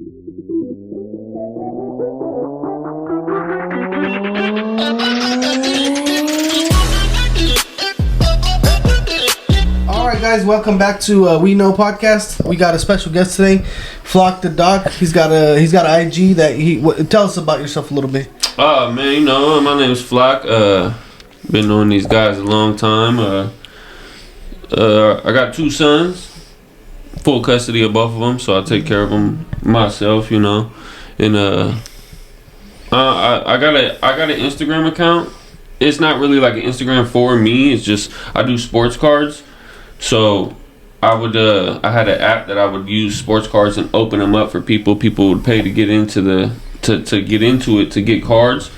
Alright guys, welcome back to We Know Podcast. We got a special guest today, Flock the Doc. He's got an IG that tell us about yourself a little bit. Man, you know, my name is Flac. Been knowing these guys a long time. I got 2 sons, full custody of both of them, so I take care of them myself, you know. And I got an Instagram account. It's not really like an Instagram for me. It's just I do sports cards. So I had an app that I would use sports cards and open them up for people. People would pay to get into to get into it to get cards.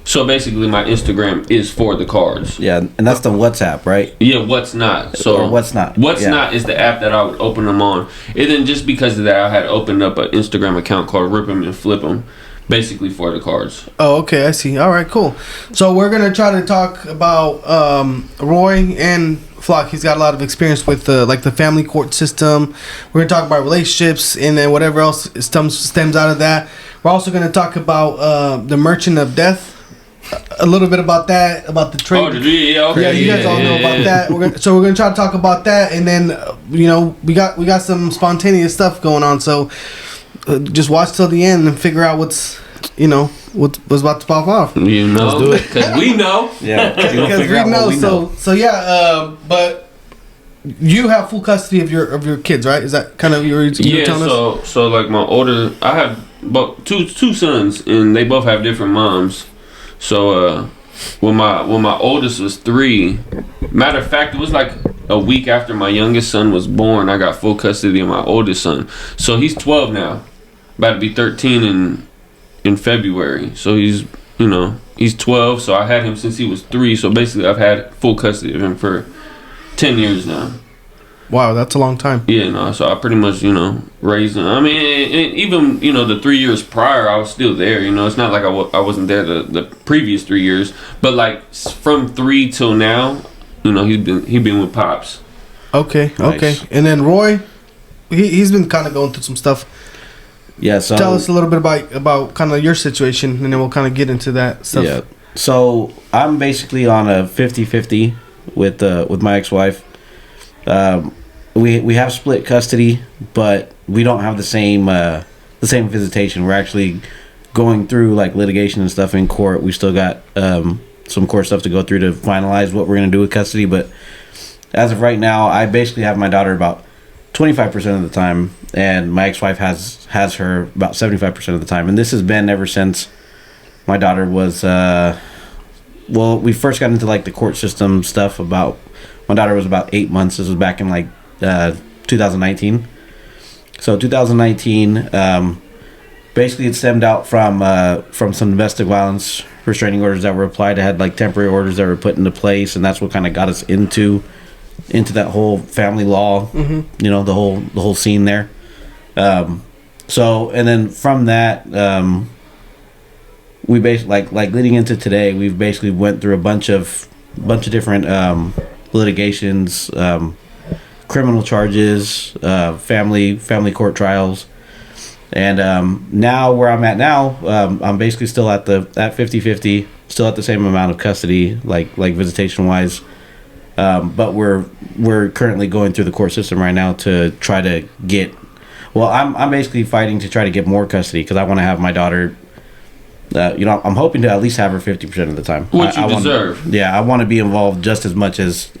So basically, my Instagram is for the cards. Yeah, and that's the WhatsApp, right? Yeah, What's Not. So What's Not. What's Not is the app that I would open them on. And then just because of that, I had opened up an Instagram account called Rip 'em and Flip 'em, basically for the cards. Oh, okay, I see. All right, cool. So we're gonna try to talk about Roy and Flock. He's got a lot of experience with like the family court system. We're gonna talk about relationships and then whatever else stems out of that. We're also gonna talk about the Merchant of Death. A little bit about that, about the trade. Oh, yeah, okay. Yeah, you guys all know about that. We're gonna try to talk about that, and then you know we got some spontaneous stuff going on. So just watch till the end and figure out what's about to pop off. You know, because we know. Yeah, because we know. So yeah, but you have full custody of your kids, right? Is that kind of your telling us? So like I have about two sons, and they both have different moms. So when my oldest was 3, matter of fact, it was like a week after my youngest son was born, I got full custody of my oldest son. So he's 12 now, about to be 13 in February. So he's 12. So I had him since he was 3. So basically, I've had full custody of him for 10 years now. Wow, that's a long time. Yeah, no. So I pretty much, raised him. I mean, and even, the 3 years prior, I was still there. It's not like I wasn't there the previous 3 years. But like from 3 till now, he been with Pops. Okay, Nice. okay. And then Roy, he's been kind of going through some stuff. Yeah, so tell us a little bit about kind of your situation, and then we'll kind of get into that stuff. Yeah. So I'm basically on a 50-50 with my ex-wife. We have split custody, but we don't have the same visitation. We're actually going through like litigation and stuff in court. We still got some court stuff to go through to finalize what we're gonna do with custody. But as of right now, I basically have my daughter about 25% of the time, and my ex-wife has her about 75% of the time. And this has been ever since my daughter was we first got into like the court system stuff about. My daughter was about 8 months. This was back in like 2019. So 2019, basically it stemmed out from some domestic violence restraining orders that were applied. I had like temporary orders that were put into place, and that's what kind of got us into that whole family law. Mm-hmm. The whole scene there. So and then from that, we basically like leading into today, we've basically went through a bunch of different litigations, criminal charges, family court trials, and now where I'm at now, I'm basically still at 50-50, still at the same amount of custody, like visitation wise, but we're currently going through the court system right now to try to get. Well, I'm basically fighting to try to get more custody because I want to have my daughter. I'm hoping to at least have her 50% of the time. What you deserve. I want to be involved just as much as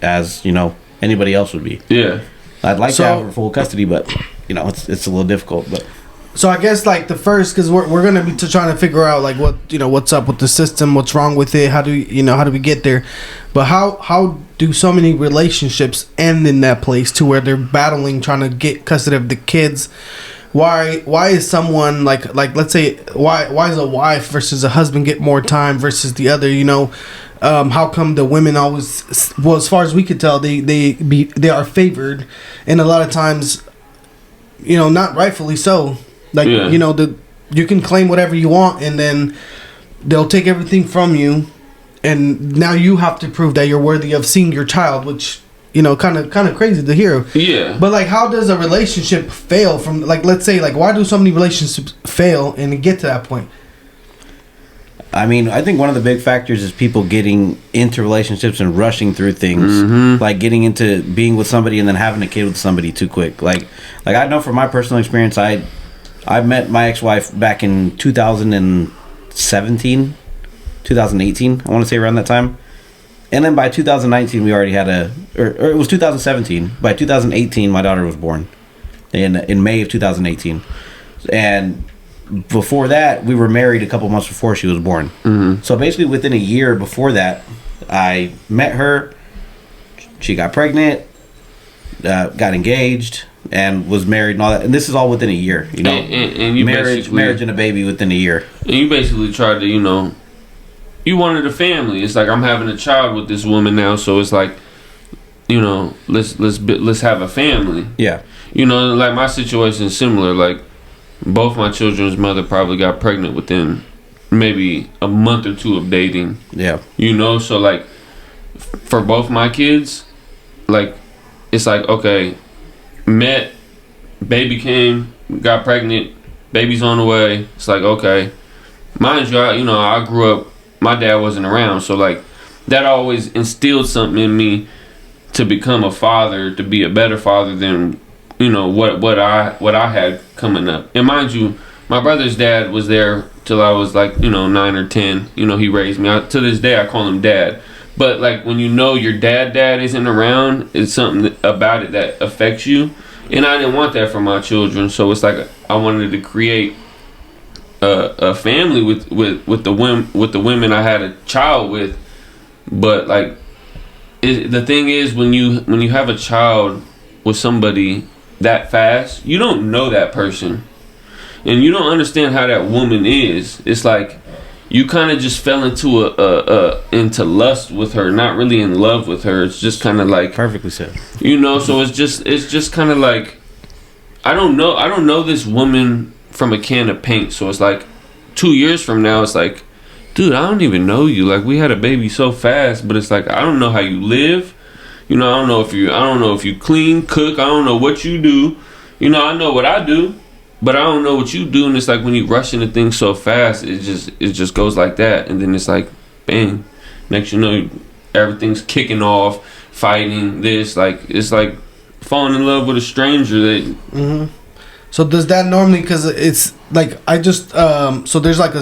anybody else would be. Yeah. I'd like to have her full custody, but it's a little difficult. But so I guess like the first, because we're gonna be trying to figure out like what's up with the system, what's wrong with it, how do we get there, but how do so many relationships end in that place to where they're battling trying to get custody of the kids? Why is someone like let's say why is a wife versus a husband get more time versus the other? How come the women always, well, as far as we could tell, they are favored, and a lot of times, not rightfully so. Like you can claim whatever you want, and then they'll take everything from you, and now you have to prove that you're worthy of seeing your child, which kind of crazy to hear. Yeah. But like, how does a relationship fail from, like, let's say, like, why do so many relationships fail and get to that point? I mean, I think one of the big factors is people getting into relationships and rushing through things, like getting into being with somebody and then having a kid with somebody too quick. Like I know from my personal experience, I met my ex-wife back in 2017, 2018. I want to say around that time. And then by 2019, we already had or it was 2017. By 2018, my daughter was born in May of 2018. And before that, we were married a couple months before she was born. So basically, within a year before that, I met her. She got pregnant, got engaged, and was married and all that. And this is all within a year, you know. And you marriage and a baby within a year. And you basically tried to, you wanted a family. It's like, I'm having a child with this woman now, so it's like, let's have a family. Yeah. Like my situation is similar. Like, both my children's mother probably got pregnant within maybe a month or two of dating. Yeah. So like, for both my kids, like, it's like, okay, met, baby came, got pregnant, baby's on the way. It's like, okay, mind you, I grew up, my dad wasn't around, so like, that always instilled something in me to become a father, to be a better father than what I had coming up. And mind you, my brother's dad was there till I was like 9 or 10. He raised me. To this day, I call him dad. But like, when your dad isn't around, it's something about it that affects you. And I didn't want that for my children, so it's like, I wanted to create a family with the women I had a child with. But like, the thing is, when you have a child with somebody that fast, you don't know that person, and you don't understand how that woman is. It's like, you kind of just fell into into lust with her, not really in love with her. It's just kind of like, perfectly said. So it's just kind of like, I don't know this woman from a can of paint. So it's like, 2 years from now, it's like, dude, I don't even know you. Like, we had a baby so fast, but it's like, I don't know how you live. I don't know if you clean, cook. I don't know what you do. I know what I do, but I don't know what you do. And it's like, when you rush into things so fast, it just goes like that. And then it's like, bang. Next, everything's kicking off, fighting this. Like, it's like falling in love with a stranger. That. So does that normally? Because it's like, I just so there's like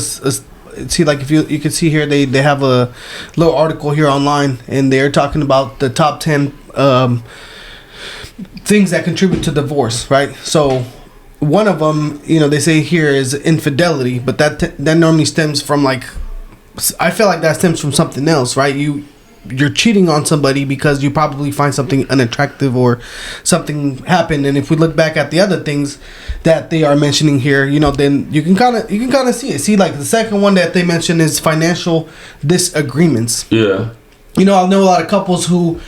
see, like, if you can see here, they have a little article here online, and they're talking about the top 10 things that contribute to divorce, right? So one of them, they say here, is infidelity, but that normally stems from, like, I feel like that stems from something else, right? You're cheating on somebody because you probably find something unattractive or something happened. And if we look back at the other things that they are mentioning here, then you can kind of see it. See, like, the second one that they mention is financial disagreements. Yeah. I know a lot of couples who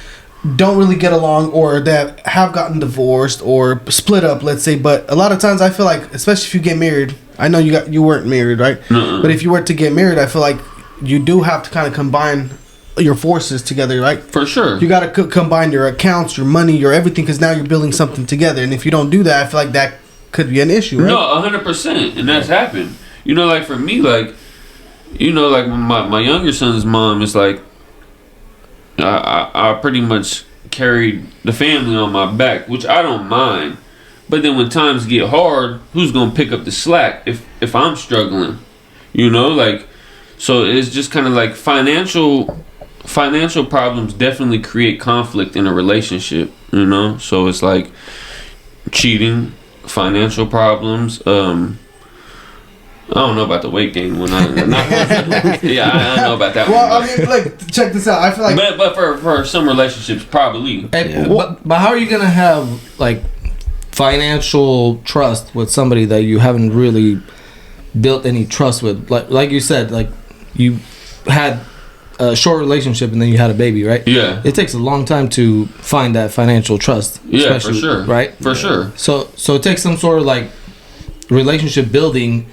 don't really get along, or that have gotten divorced or split up, let's say. But a lot of times, I feel like, especially if you get married, I know you weren't married, right? But if you were to get married, I feel like you do have to kind of combine your forces together, right? For sure. You got to combine your accounts, your money, your everything, because now you're building something together. And if you don't do that, I feel like that could be an issue, right? No, 100%. And that's happened. Like, for me, like, like, my younger son's mom is like, I pretty much carried the family on my back, which I don't mind. But then when times get hard, who's going to pick up the slack if I'm struggling? Like, so it's just kind of like, financial problems definitely create conflict in a relationship, so it's like cheating, financial problems. I don't know about the weight gain one. I know about that one. Well, I mean, like, check this out. I feel like, but for some relationships, probably. Hey, but how are you gonna have, like, financial trust with somebody that you haven't really built any trust with? Like you said, like, you had a short relationship and then you had a baby, right? Yeah. It takes a long time to find that financial trust. Yeah, for sure. Right? For sure. So it takes some sort of, like, relationship building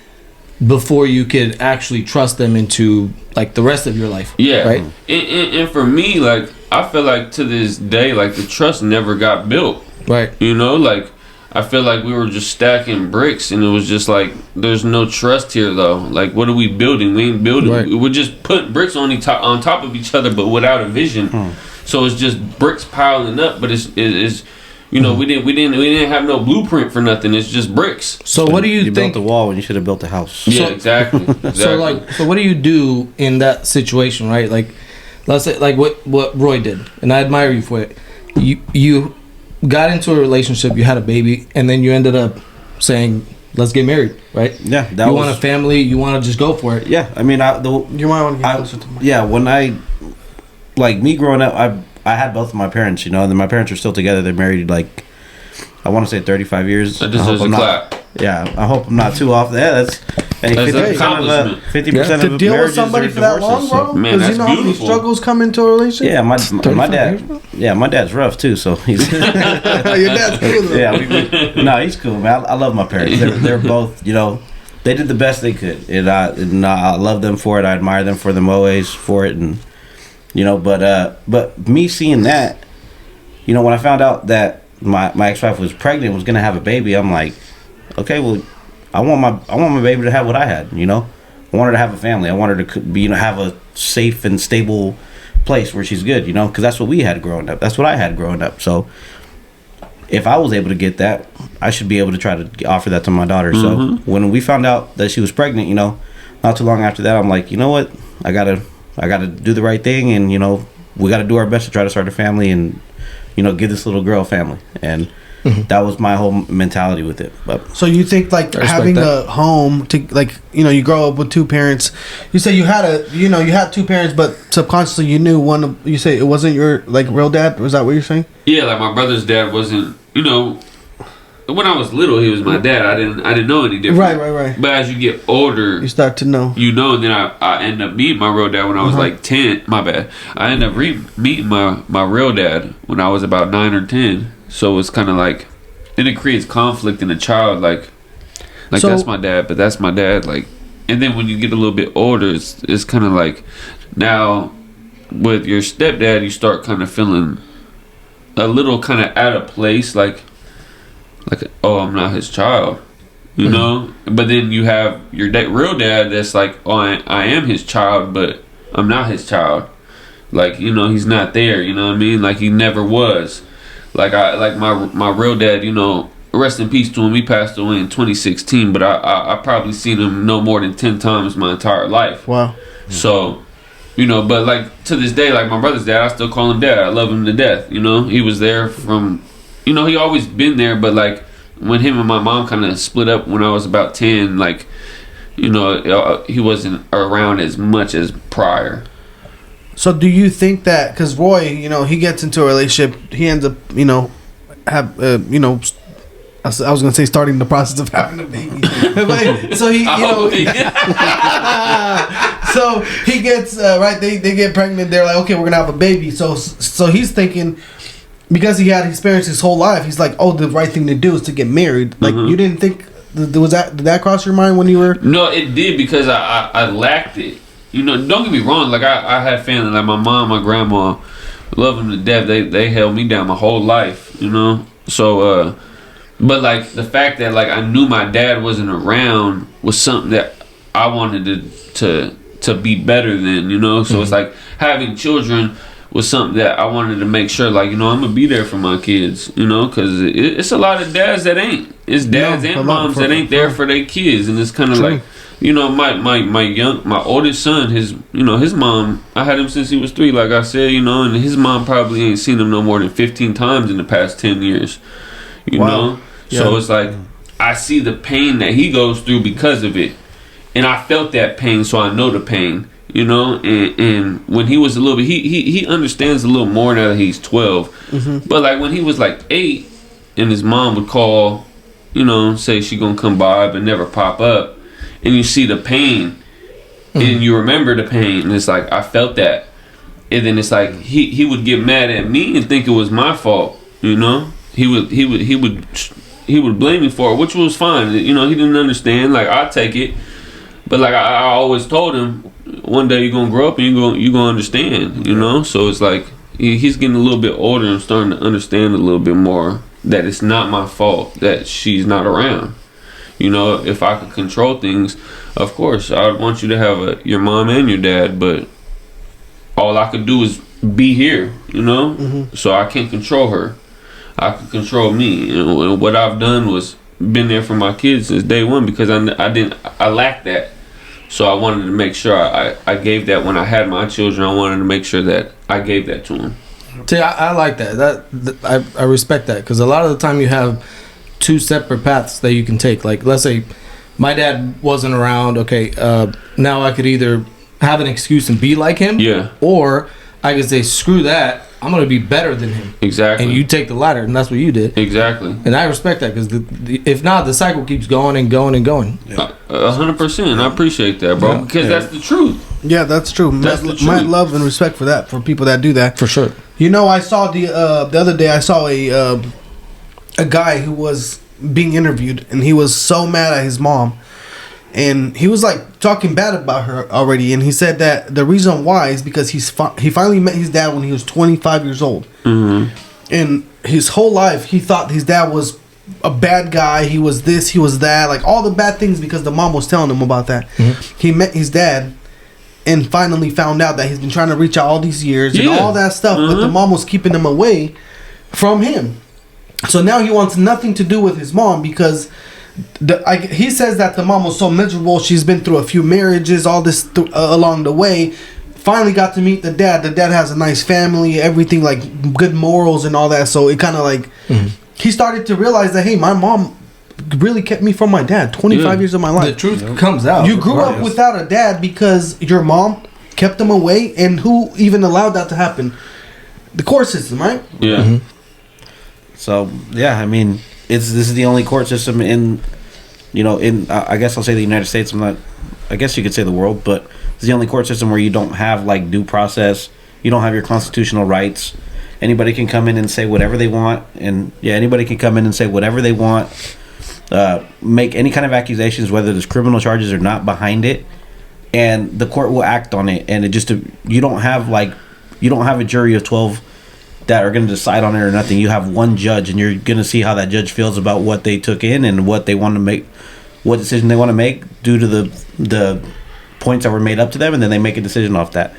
before you could actually trust them into, like, the rest of your life. Yeah. Right? And for me, like, I feel like to this day, like the trust never got built. Right. You know, like I feel like we were just stacking bricks, and it was just like there's no trust here though. Like, what are we building? We ain't building. Right. We're just putting bricks on top of each other, but without a vision. So it's just bricks piling up, but it's you know, we didn't have no blueprint for nothing. It's just bricks. So what do you think? built the wall when you should have built the house. Yeah, exactly. So what do you do in that situation, right? Like, let's say like what Roy did, and I admire you for it. You got into a relationship, you had a baby, and then you ended up saying, "Let's get married," right? Yeah, you want a family, you want to just go for it. Yeah, I mean, You might want to get closer to me. yeah, when like me growing up, I had both of my parents, you know, and then my parents are still together. They're married like, I want to say 35 years. That deserves a clap. Yeah, I hope I'm not too off there. That's an accomplishment. 50% To of deal with marriages somebody are for that long, divorces, bro. so- Man, Because you that's know how many beautiful. struggles come into a relationship. Yeah, my 35 dad. years, bro? Yeah, my dad's rough too. So he's Your dad's cool though. yeah. No, he's cool, man. I love my parents. They're both, you know, they did the best they could, and I love them for it. I admire them for them always for it, and you know, but me seeing that, you know, when I found out that my ex-wife was pregnant, was gonna have a baby, I'm like, okay, well, I want my baby to have what I had, you know. I want her to have a family. I want her to be, you know, have a safe and stable place where she's good, you know, because that's what we had growing up. That's what I had growing up. So if I was able to get that, I should be able to try to offer that to my daughter. So when we found out that she was pregnant, you know, not too long after that, I'm like, you know what, I gotta do the right thing, and you know, we gotta do our best to try to start a family and, you know, give this little girl a family. And that was my whole mentality with it. But So you think like I respect having that. a home to, like, you know, you grow up with two parents. You say you had two parents, but subconsciously you knew one of, you say it wasn't your like real dad. Was that what you're saying? Yeah, like my brother's dad wasn't. You know, when I was little, he was my dad. I didn't know any different. Right. But as you get older, You start to know. you know, and then I end up meeting my real dad when I was like 10. My bad. I ended up meeting my real dad when I was about 9 or 10. So it's kind of like, and it creates conflict in a child. Like So- that's my dad, but that's my dad. Like, and then when you get a little bit older, it's kind of like now with your stepdad, you start kind of feeling a little kind of out of place. Like, oh, I'm not his child. You know, but then you have your real dad that's like, oh, I am his child, but I'm not his child. Like, you know, he's not there. You know what I mean? Like, he never was. Like my real dad. You know, rest in peace to him. He passed away in 2016, but I probably seen him no more than 10 times my entire life. Wow. So, you know, but like to this day, like my brother's dad, I still call him dad. I love him to death. You know, he was there from, you know, he always been there, but like when him and my mom kind of split up when I was about 10, like, you know, he wasn't around as much as prior. So do you think that because Roy, you know, he gets into a relationship, he ends up, you know, you know, I was gonna say starting the process of having a baby. But, so he, you know, so he gets right. They get pregnant. They're like, okay, we're gonna have a baby. So he's thinking, because he had experience his whole life, he's like, oh, the right thing to do is to get married. Like, you didn't think did that cross your mind when you were? No, it did, because I lacked it. You know, don't get me wrong. Like I had family, like my mom, my grandma, love them to death. They held me down my whole life. You know, so but like the fact that like I knew my dad wasn't around was something that I wanted to be better than. You know, so it's like having children was something that I wanted to make sure, like, you know, I'm gonna be there for my kids. You know, because it's a lot of dads that ain't. It's dads and moms that ain't there for their kids, and it's kind of like. You know, my oldest son, his mom, I had him since he was 3, like I said, you know, and his mom probably ain't seen him no more than 15 times in the past 10 years, you know? Yeah. So it's like, I see the pain that he goes through because of it, and I felt that pain, so I know the pain, you know? And when he was a little bit, he understands a little more now that he's 12, but like when he was like 8, and his mom would call, you know, say she gonna come by, but never pop up, and you see the pain, and you remember the pain, and it's like I felt that, and then it's like he would get mad at me and think it was my fault, you know. He would blame me for it, which was fine, you know. He didn't understand. Like, I take it, but like I always told him, one day you're gonna grow up and you're gonna understand, you know. So it's like he's getting a little bit older and starting to understand a little bit more that it's not my fault that she's not around. You know, if I could control things, of course, I would want you to have your mom and your dad, but all I could do is be here, you know? Mm-hmm. So I can't control her. I can control me. You know, and what I've done was been there for my kids since day one because I lacked that. So I wanted to make sure I gave that when I had my children. I wanted to make sure that I gave that to them. See, I like that. I respect that because a lot of the time you have two separate paths that you can take. Like, let's say my dad wasn't around. Okay, now I could either have an excuse and be like him, yeah, or I could say, screw that, I'm gonna be better than him. Exactly. And you take the latter, and that's what you did. Exactly. And I respect that because if not, the cycle keeps going and going and going. 100%. I appreciate that, bro, because that's the truth. Yeah, that's true. My love and respect for that, for people that do that. For sure. You know, I saw the other day. I saw a guy who was being interviewed, and he was so mad at his mom, and he was like talking bad about her already. And he said that the reason why is because he finally met his dad when he was 25 years old, and his whole life he thought his dad was a bad guy. He was this, he was that, like all the bad things because the mom was telling him about that. He met his dad and finally found out that he's been trying to reach out all these years and all that stuff, but the mom was keeping him away from him. So now he wants nothing to do with his mom because he says that the mom was so miserable. She's been through a few marriages, all this along the way. Finally got to meet the dad. The dad has a nice family, everything, like good morals and all that. So it kind of like he started to realize that, hey, my mom really kept me from my dad 25 years of my life. The truth comes out. You grew up without a dad because your mom kept him away, and who even allowed that to happen? The court system, right? Yeah. So yeah, I mean, this is the only court system in I guess I'll say the United States. I guess you could say the world, but it's the only court system where you don't have like due process. You don't have your constitutional rights. Anybody can come in and say whatever they want, and anybody can come in and say whatever they want. Make any kind of accusations, whether there's criminal charges or not behind it, and the court will act on it. And you don't have a jury of 12 that are going to decide on it or nothing. You have one judge, and you're going to see how that judge feels about what they took in and what they want to make, what decision they want to make due to the points that were made up to them, and then they make a decision off that.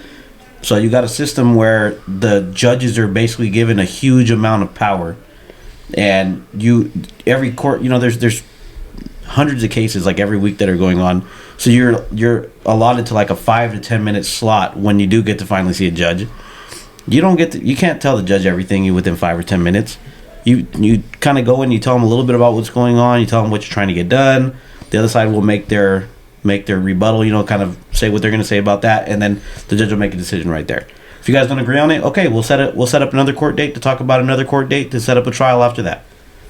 So you got a system where the judges are basically given a huge amount of power, and every court, there's hundreds of cases like every week that are going on. So you're allotted to like a 5 to 10 minute slot when you do get to finally see a judge. You can't tell the judge everything within 5 or 10 minutes. You kind of go in, you tell them a little bit about what's going on, you tell them what you're trying to get done. The other side will make their rebuttal, kind of say what they're going to say about that, and then the judge will make a decision right there. If you guys don't agree on it, okay, we'll set up another court date to talk about another court date to set up a trial after that.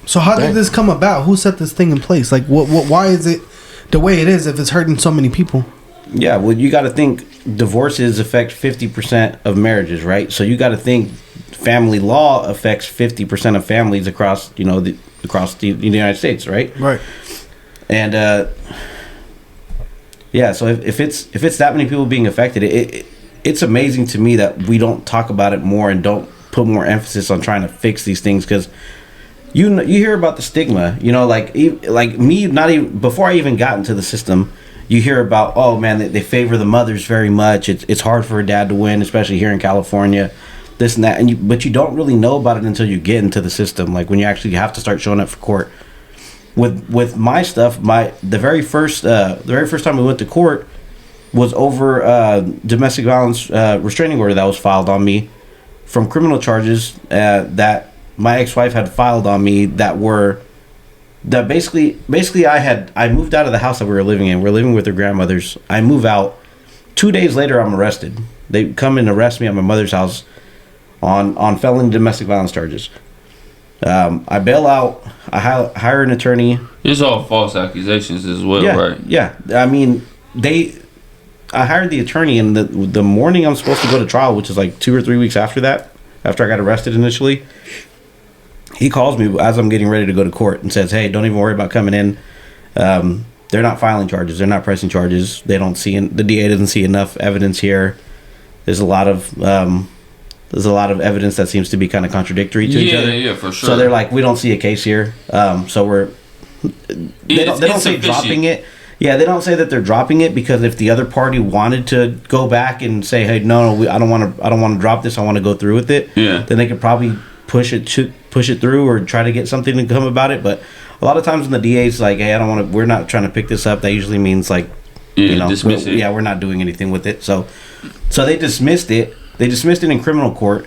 So how did this come about? Who set this thing in place? Like, why is it the way it is if it's hurting so many people? Yeah, well, you got to think divorces affect 50% of marriages, right? So you got to think family law affects 50% of families across the United States, right? Right. And so if it's that many people being affected, it's amazing to me that we don't talk about it more and don't put more emphasis on trying to fix these things, because you hear about the stigma, like me, not even before I even got into the system. You hear about, oh man, they favor the mothers very much. It's hard for a dad to win, especially here in California, this and that. But you don't really know about it until you get into the system. Like when you actually have to start showing up for court. With my stuff, the very first time we went to court was over domestic violence restraining order that was filed on me from criminal charges that my ex-wife had filed on me that basically I moved out of the house that we were living in. We're living with her grandmothers. I move out. 2 days later, I'm arrested. They come and arrest me at my mother's house on felony domestic violence charges. I bail out. I hire an attorney. It's all false accusations as well, right? Yeah. I mean, I hired the attorney, and the morning I'm supposed to go to trial, which is like 2 or 3 weeks after I got arrested initially, he calls me as I'm getting ready to go to court and says, hey, don't even worry about coming in. They're not filing charges. They're not pressing charges. They don't see, the DA doesn't see enough evidence here. There's a lot of There's a lot of evidence that seems to be kind of contradictory to each other. Yeah, for sure. So they're like, we don't see a case here. So they don't say dropping it. Yeah, they don't say that they're dropping it, because if the other party wanted to go back and say, hey, no, I don't want to drop this, I want to go through with it. Yeah. Then they could probably push it through or try to get something to come about it. But a lot of times when the DA's like, hey, we're not trying to pick this up, that usually means like, dismiss it. Yeah, we're not doing anything with it. So they dismissed it. They dismissed it in criminal court.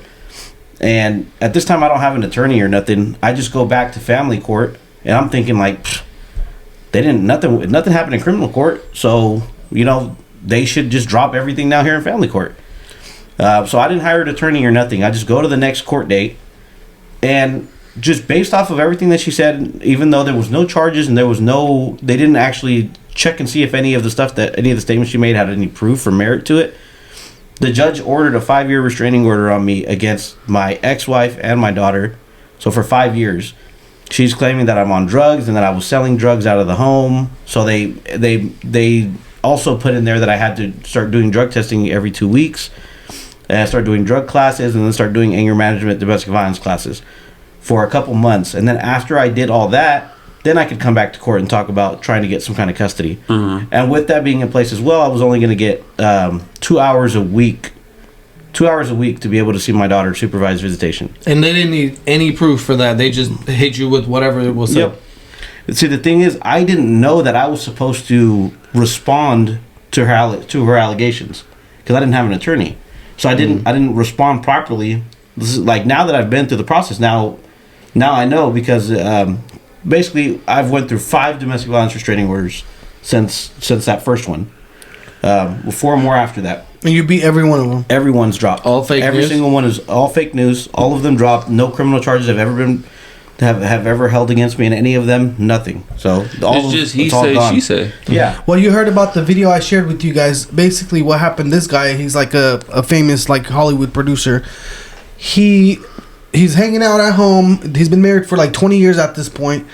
And at this time, I don't have an attorney or nothing. I just go back to family court, and I'm thinking like, nothing happened in criminal court, so they should just drop everything now here in family court. So I didn't hire an attorney or nothing. I just go to the next court date, and just based off of everything that she said, even though there was no charges and they didn't actually check and see if any of the statements she made had any proof or merit to it. The judge ordered a 5-year restraining order on me against my ex-wife and my daughter. So for 5 years. She's claiming that I'm on drugs and that I was selling drugs out of the home. So they also put in there that I had to start doing drug testing every 2 weeks. And I started doing drug classes and then start doing anger management, domestic violence classes for a couple months. And then after I did all that, then I could come back to court and talk about trying to get some kind of custody. Mm-hmm. And with that being in place as well, I was only going to get 2 hours a week. 2 hours a week to be able to see my daughter supervised visitation. And they didn't need any proof for that. They just hit you with whatever it was said. Yep. See, the thing is, I didn't know that I was supposed to respond to her allegations, because I didn't have an attorney. So I didn't respond properly. This is like, now that I've been through the process, now I know, because basically I've went through 5 domestic violence restraining orders since that first one. 4 more after that. And you beat every one of them. Everyone's dropped. All fake news? Every single one is all fake news. All of them dropped. No criminal charges have ever held against me in any of them. Nothing. So it's just he say, she say. Yeah. Well, you heard about the video I shared with you guys. Basically, what happened? This guy, he's like a famous like Hollywood producer. He's hanging out at home. He's been married for like 20 years at this point.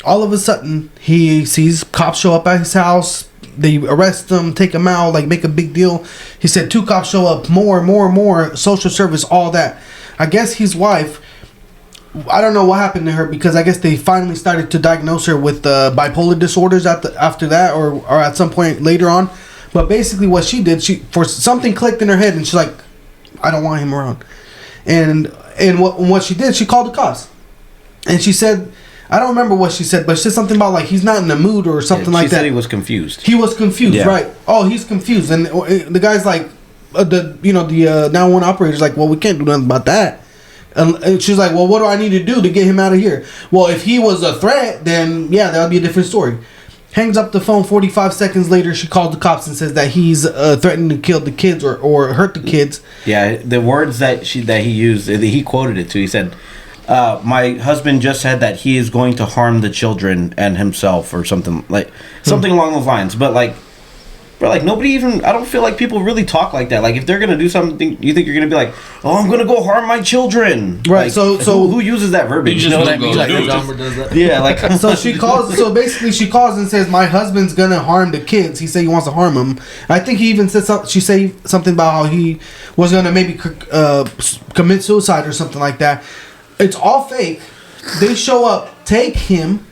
All of a sudden, he sees cops show up at his house. They arrest him, take him out, like make a big deal. He said 2 cops show up, more, social service, all that. I guess his wife, I don't know what happened to her, because I guess they finally started to diagnose her with bipolar disorders after that, or at some point later on. But basically what she did, for something clicked in her head, and she's like, I don't want him around. And what she did, she called the cops. And she said, I don't remember what she said, but she said something about like he's not in the mood or something like that. She said he was confused. He was confused, right? Oh, he's confused, and the guy's like, the 911 operator's like, well, we can't do nothing about that. And she's like, well, what do I need to do to get him out of here? Well, if he was a threat, then yeah, that would be a different story. Hangs up the phone. 45 seconds later, she called the cops and says that he's threatening to kill the kids or hurt the kids. Yeah, the words that he used, he quoted it to. He said, my husband just said that he is going to harm the children and himself, or something along those lines. But nobody even, I don't feel like people really talk like that. Like, if they're gonna do something, you think you're gonna be like, oh, I'm gonna go harm my children, right? Like, so who uses that verbiage? You know what I mean? Yeah, like so she calls. So basically, she calls and says, my husband's gonna harm the kids. He said he wants to harm them. I think he even said something. She said something about how he was gonna maybe commit suicide or something like that. It's all fake. They show up, take him.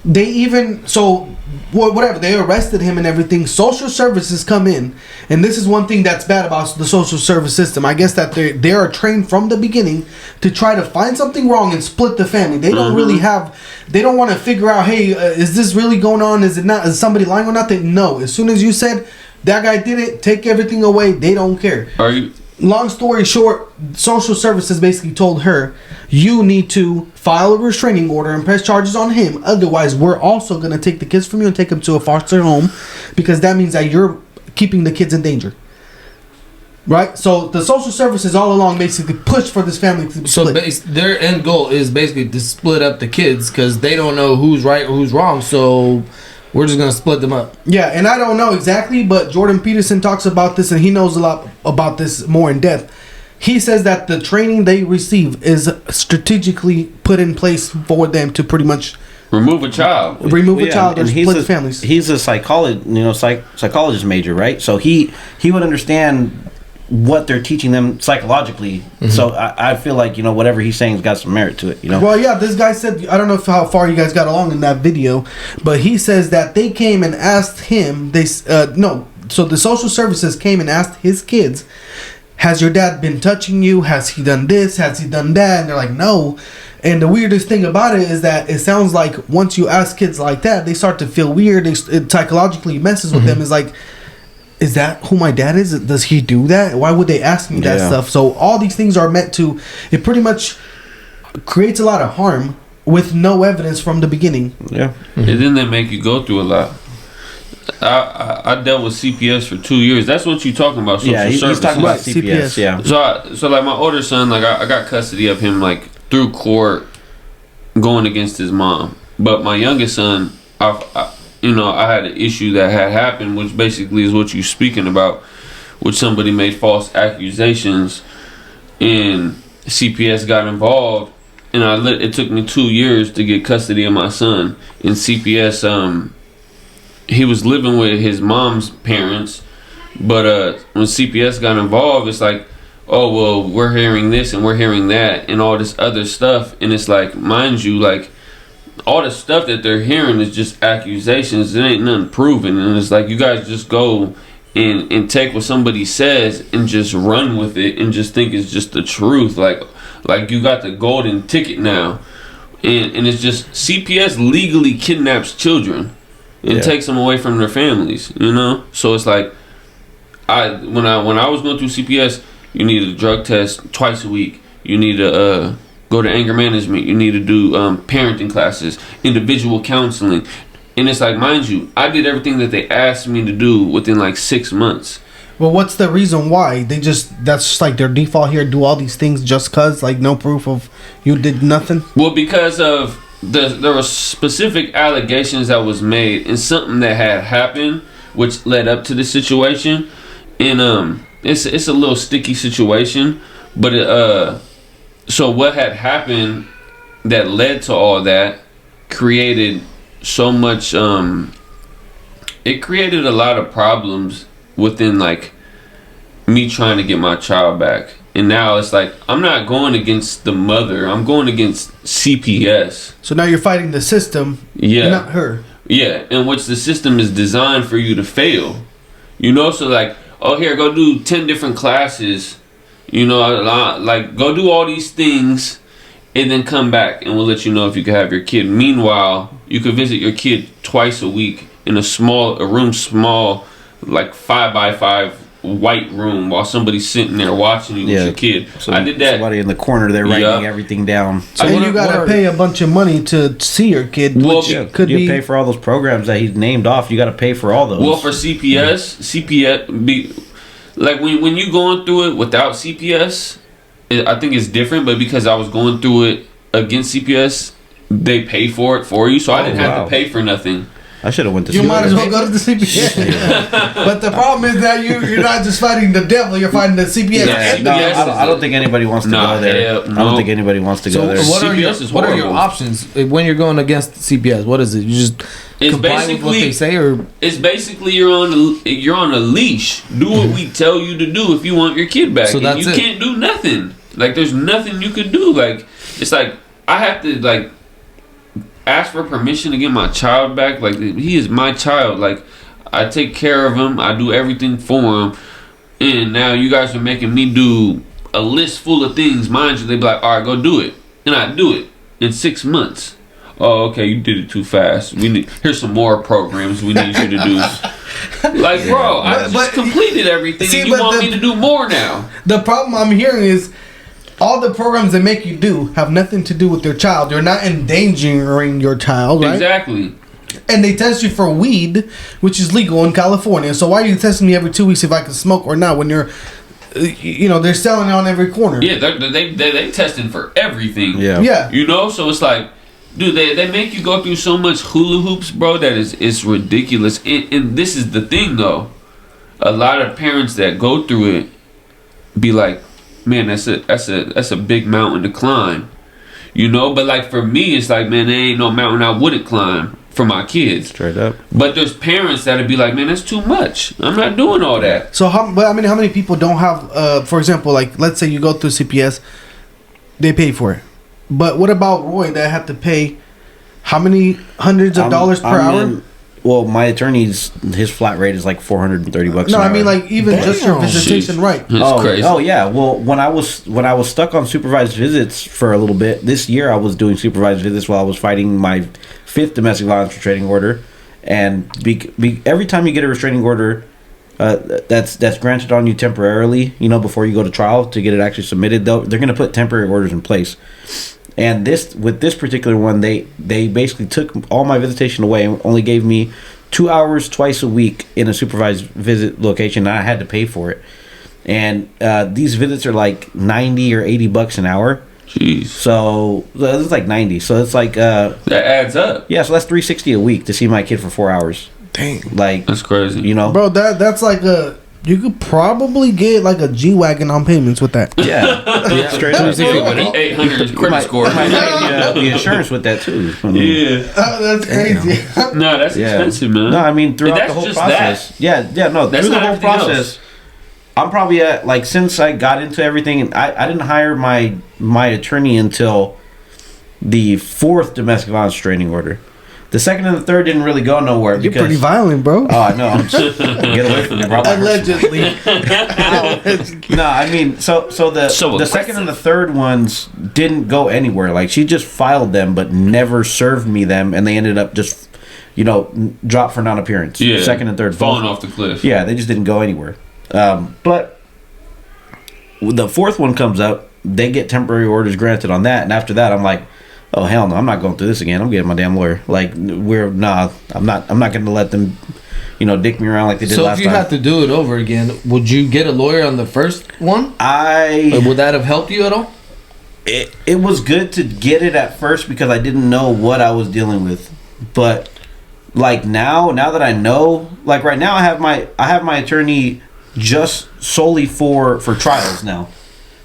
They even whatever, they arrested him and everything. Social services come in, and this is one thing that's bad about the social service system. I guess that they are trained from the beginning to try to find something wrong and split the family. They don't really have. They don't want to figure out, hey, is this really going on? Is it not? Is somebody lying or not? No. As soon as you said that guy did it, take everything away. They don't care. Are you? Long story short, social services basically told her, you need to file a restraining order and press charges on him. Otherwise, we're also going to take the kids from you and take them to a foster home, because that means that you're keeping the kids in danger. Right? So the social services all along basically pushed for this family to be split. So their end goal is basically to split up the kids, because they don't know who's right or who's wrong. So we're just going to split them up. Yeah, and I don't know exactly, but Jordan Peterson talks about this, and he knows a lot about this more in depth. He says that the training they receive is strategically put in place for them to pretty much remove a child or split families. He's a psychologist major, right? So he would understand what they're teaching them psychologically. So I feel like, you know, whatever he's saying's got some merit to it, you know. Well, yeah, this guy said, I don't know how far you guys got along in that video, but he says that they came and asked him, so the social services came and asked his kids, has your dad been touching you? Has he done this? Has he done that? And they're like, no. And the weirdest thing about it is that it sounds like once you ask kids like that, they start to feel weird. It psychologically messes with them. It's like, is that who my dad is? Does he do that? Why would they ask me that stuff? So all these things are meant to, it pretty much creates a lot of harm with no evidence from the beginning. Yeah. And then they make you go through a lot. I dealt with CPS for 2 years. That's what you're talking about. Social services. He's talking about CPS. Yeah. So like my older son, like I got custody of him like through court, going against his mom. But my youngest son, I had an issue that had happened, which basically is what you're speaking about, which somebody made false accusations, and CPS got involved, and it took me 2 years to get custody of my son. And CPS, he was living with his mom's parents, but when CPS got involved, it's like, oh well, we're hearing this and we're hearing that and all this other stuff, and it's like, mind you, like all the stuff that they're hearing is just accusations. It ain't nothing proven, and it's like you guys just go and take what somebody says and just run with it and just think it's just the truth. Like you got the golden ticket now, and it's just CPS legally kidnaps children and takes them away from their families, you know. So it's like, when I was going through CPS, you need a drug test twice a week. You need to go to anger management. You need to do parenting classes, individual counseling. And it's like, mind you, I did everything that they asked me to do within like 6 months. Well, what's the reason why? That's just like their default here, do all these things just cause, like no proof of you did nothing? Well, because of there were specific allegations that was made and something that had happened which led up to the situation. And it's a little sticky situation, but so what had happened that led to all that created so much, it created a lot of problems within like me trying to get my child back. And now it's like, I'm not going against the mother, I'm going against CPS. So now you're fighting the system, not her. Yeah, in which the system is designed for you to fail. You know, so like, oh, here, go do 10 different classes. You know, like, go do all these things and then come back and we'll let you know if you can have your kid. Meanwhile, you could visit your kid twice a week in a room, like 5x5 white room, while somebody's sitting there watching you with your kid. So I did that. Somebody in the corner there writing everything down. So you gotta pay a bunch of money to see your kid. Well, could you pay for all those programs that he's named off. You got to pay for all those. Well, for CPS, like when you going through it without CPS, I think it's different. But because I was going through it against CPS, they pay for it for you, so I didn't have to pay for nothing. I should have went to CPS. You might as well go to the CPS. But the problem is that you're not just fighting the devil, you're fighting the CPS. I don't think anybody wants to go there. I don't think anybody wants to go there. What are your options when you're going against CPS? What is it? You just comply with what they say, or it's basically you're on a leash. Do what we tell you to do if you want your kid back. So that's you can't do nothing. Like there's nothing you could do. Like it's like I have to like ask for permission to get my child back. Like he is my child. Like I take care of him. I do everything for him. And now you guys are making me do a list full of things. Mind you, they be like, all right, go do it. And I do it in 6 months. Oh, okay, you did it too fast. Here's some more programs we need you to do. Like, bro, I just completed everything, and you want me to do more now. The problem I'm hearing is all the programs they make you do have nothing to do with your child. You're not endangering your child, right? Exactly. And they test you for weed, which is legal in California. So why are you testing me every 2 weeks if I can smoke or not when you're, they're selling it on every corner? Yeah, they testing for everything. Yeah. You know, so it's like, dude, they make you go through so much hula hoops, bro, that it's ridiculous. And this is the thing, though. A lot of parents that go through it be like, man, that's a big mountain to climb, you know. But like for me, it's like, man, there ain't no mountain I wouldn't climb for my kids. Straight up. But there's parents that'd be like, man, that's too much. I'm not doing all that. So how many people don't have? For example, like let's say you go through CPS, they pay for it. But what about Roy that had to pay how many hundreds of dollars per hour? Well, my attorney's his flat rate is like $430. No, I mean like even just your visitation, right? That's crazy. Oh yeah. Well, when I was stuck on supervised visits for a little bit this year, I was doing supervised visits while I was fighting my 5th domestic violence restraining order, and every time you get a restraining order, that's granted on you temporarily, before you go to trial to get it actually submitted. They're going to put temporary orders in place. And with this particular one, they basically took all my visitation away and only gave me 2 hours twice a week in a supervised visit location. And I had to pay for it. And these visits are like $90 or $80 an hour. Jeez. So it's like 90. So it's like that adds up. Yeah, so that's $360 a week to see my kid for 4 hours. Dang, like that's crazy. Bro, that's like you could probably get like a G-Wagon on payments with that. Yeah, straight up. 800 credit score. Might the insurance with that too. Yeah, that's crazy. No, that's expensive, man. No, I mean throughout the whole process. No, that's through the whole process. Else. I'm probably at like since I got into everything, and I didn't hire my attorney until the 4th domestic violence restraining order. The 2nd and the 3rd didn't really go nowhere. You're pretty violent, bro. Oh, I know. Get away from me, bro. Allegedly. No, I mean, so the 2nd and the 3rd ones didn't go anywhere. Like she just filed them, but never served me them, and they ended up just, dropped for non-appearance. Yeah, 2nd and 3rd falling off the cliff. Yeah, they just didn't go anywhere. But the 4th one comes up, they get temporary orders granted on that, and after that, I'm like, oh hell no, I'm not going through this again. I'm getting my damn lawyer. Like I'm not going to let them, dick me around like they did last time. So if you had to do it over again, would you get a lawyer on the first one? Would that have helped you at all? It was good to get it at first because I didn't know what I was dealing with, but like now that I know, like right now I have my attorney just solely for trials now.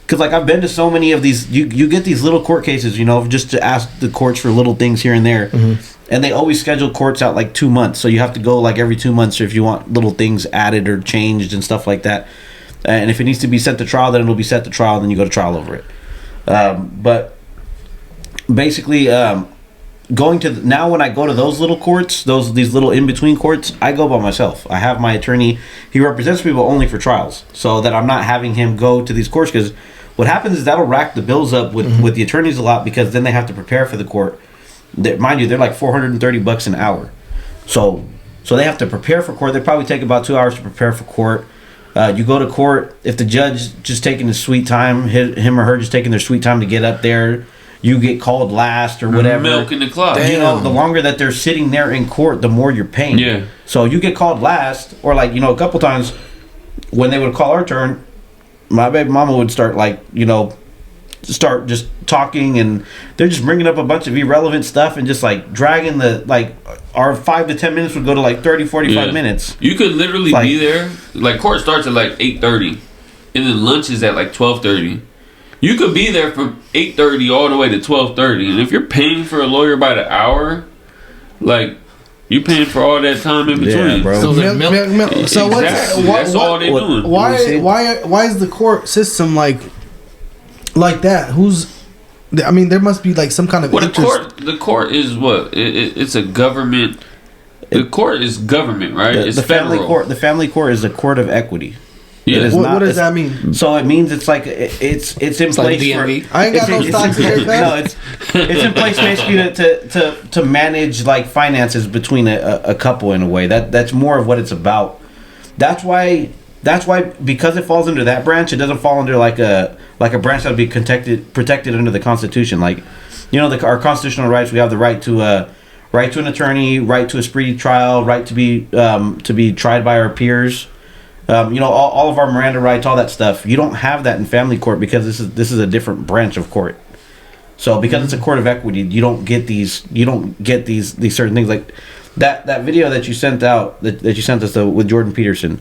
Because like I've been to so many of these, you get these little court cases, just to ask the courts for little things here and there, and they always schedule courts out like 2 months, so you have to go like every 2 months if you want little things added or changed and stuff like that. And if it needs to be sent to trial, then it'll be set to trial, and then you go to trial over it. But basically, now when I go to those little courts, these little in between courts, I go by myself. I have my attorney; he represents me, but only for trials, so that I'm not having him go to these courts because. What happens is that'll rack the bills up with the attorneys a lot because then they have to prepare for the court. Mind you, they're like $430 an hour. So they have to prepare for court. They probably take about 2 hours to prepare for court. You go to court, if the judge just taking his sweet time, him or her just taking their sweet time to get up there, you get called last or whatever. Milking the clock. The longer that they're sitting there in court, the more you're paying. Yeah. So you get called last, or like, a couple times when they would call our turn, my baby mama would start start just talking, and they're just bringing up a bunch of irrelevant stuff and just like dragging our 5 to 10 minutes would go to like 30, 45 minutes. You could literally be there. Like court starts at like 8:30, and then lunch is at like 12:30. You could be there from 8:30 all the way to 12:30, and if you're paying for a lawyer by the hour, like. You paying for all that time in between, yeah, bro. So that's all they doing. Why is the court system like that? There must be like some kind of interest. The court is what? It's a government. The court is government, right? It's the federal. family court. The family court is a court of equity. Yeah. What does that mean? So it means it's like it's in place like DMV. I ain't got no stocks here, man. No, it's in place basically to manage like finances between a couple in a way. That's more of what it's about. That's why because it falls under that branch, it doesn't fall under like a branch that would be protected under the Constitution. Like, our constitutional rights. We have the right to an attorney, right to a speedy trial, right to be tried by our peers. All of our Miranda rights, all that stuff. You don't have that in family court because this is a different branch of court. So because it's a court of equity, you don't get these certain things like that video that you sent out that you sent us with Jordan Peterson.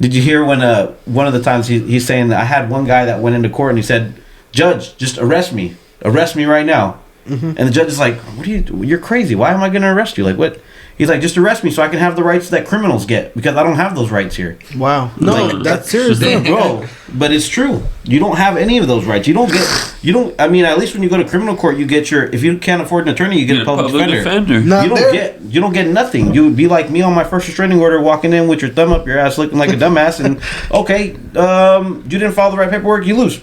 Did you hear when one of the times he's saying that I had one guy that went into court and he said, "Judge, just arrest me right now." And the judge is like, you're crazy. Why am I going to arrest you? Like, what? He's like, just arrest me so I can have the rights that criminals get because I don't have those rights here. Wow. No, Like, that's serious, bro. But it's true. You don't have any of those rights. I mean, at least when you go to criminal court, you get if you can't afford an attorney, you get a public defender. No, You don't get nothing. You would be like me on my first restraining order, walking in with your thumb up your ass, looking like a dumbass, and okay, you didn't file the right paperwork, you lose.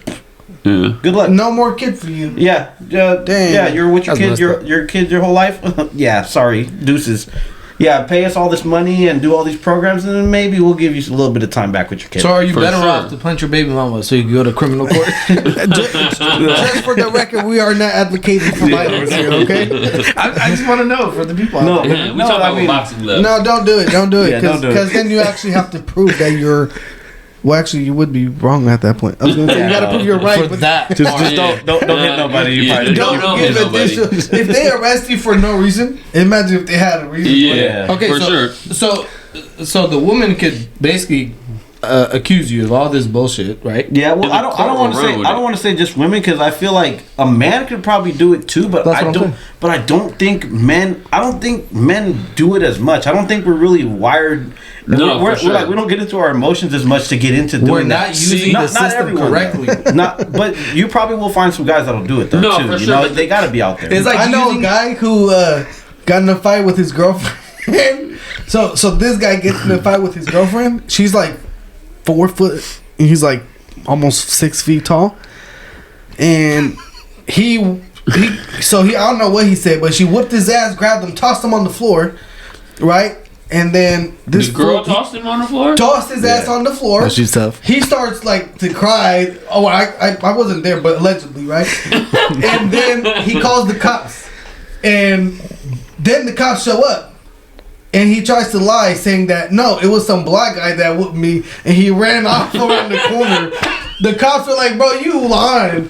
Yeah. Good luck. No more kid for you. Yeah. Damn. Yeah, you're with your That's kid. Your kid your whole life. Yeah. Sorry, deuces. Yeah, pay us all this money and do all these programs, and then maybe we'll give you a little bit of time back with your kid. So are you For better sure. off to punch your baby mama so you can go to criminal court? Just for the record, we are not advocating for violence here, okay? I just want to know for the people. No, out there. We talking about boxing gloves. No, don't do it. Don't do it. Yeah, don't do it. Because then you actually have to prove that you're. Well, actually, you would be wrong at that point. I was going to say, you got to prove you're right. For but that. Just don't hit nobody. You probably don't give hit nobody. additional. If they arrest you for no reason, imagine if they had a reason. Yeah. Okay, For sure. So the woman could basically accuse you of all this bullshit, right? Yeah, well, I don't want to say around with I don't want to say just women because I feel like a man could probably do it too, but That's what I I'm don't. saying. But I don't think men do it as much. I don't think we're really wired. No, we're for sure. like we don't get into our emotions as much to get into doing We're not that. using not, the not system everyone. correctly. Not, but you probably will find some guys that'll do it though No, too. for You sure, know, but they got to be out there. It's like I know using- a guy who got in a fight with his girlfriend. so this guy gets in a fight with his girlfriend. She's like 4 foot. And he's like almost 6 feet tall. And he I don't know what he said, but she whooped his ass, grabbed him, tossed him on the floor, right? And then this The girl fool- tossed him on the floor? tossed his ass on the floor. Oh, she's tough. He starts like to cry. Oh, I wasn't there, but allegedly, right? And then he calls the cops, and then the cops show up, and he tries to lie, saying that no, it was some black guy that whooped me, and he ran off around the corner. The cops were like, "Bro, you lying."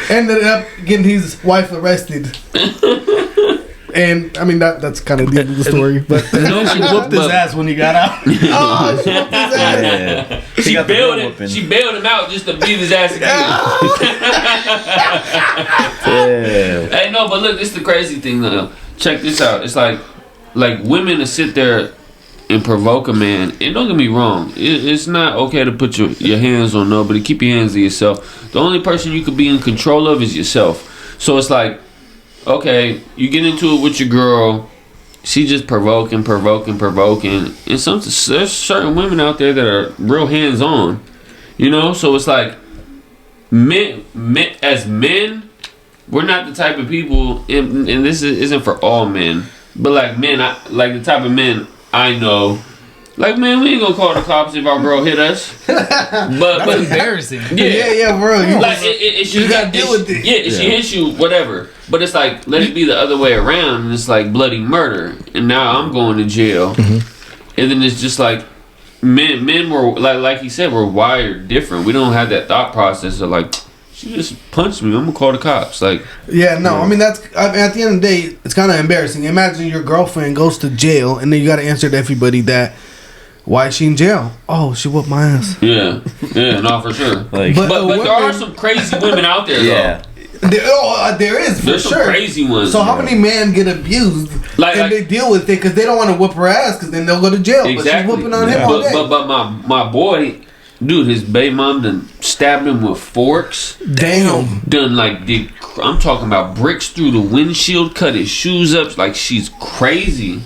Ended up getting his wife arrested. And I mean that's kind of the end of the story, but She whooped his ass when he got out. oh, she whooped his ass. Yeah. She got the bailed real him. whooping. She bailed him out just to beat his ass again. Yeah. Hey, no, but look, this is the crazy thing though. Check this out. It's like women to sit there and provoke a man. And don't get me wrong, it's not okay to put your hands on nobody. Keep your hands to yourself. The only person you could be in control of is yourself. So it's like, okay, you get into it with your girl. She just provoking. And there's certain women out there that are real hands on. You know, so it's like men as men, we're not the type of people, and this isn't for all men, but like men, like the type of men I know, like, man, we ain't gonna call the cops if our girl hit us. But Embarrassing. Yeah, bro. You like she you gotta deal with it. Yeah, if she hits you, whatever. But it's like, let it be the other way around, and it's like bloody murder, and now I'm going to jail. And then it's just like men were like he said, we're wired different. We don't have that thought process of like, she just punched me, I'm gonna call the cops. Like, Yeah, no, I mean at the end of the day, it's kind of embarrassing. Imagine your girlfriend goes to jail, and then you got to answer to everybody that, why is she in jail? Oh, she whooped my ass. yeah, no, for sure. Like, But- But there are women- some crazy women out there, yeah. There is for There's sure. some crazy ones. So how many men get abused and they deal with it because they don't want to whoop her ass because then they'll go to jail. But she's whooping on him all day. But my boy, dude, his baby mom done stabbed him with forks. Damn. Done I'm talking about bricks through the windshield, cut his shoes up. Like, she's crazy.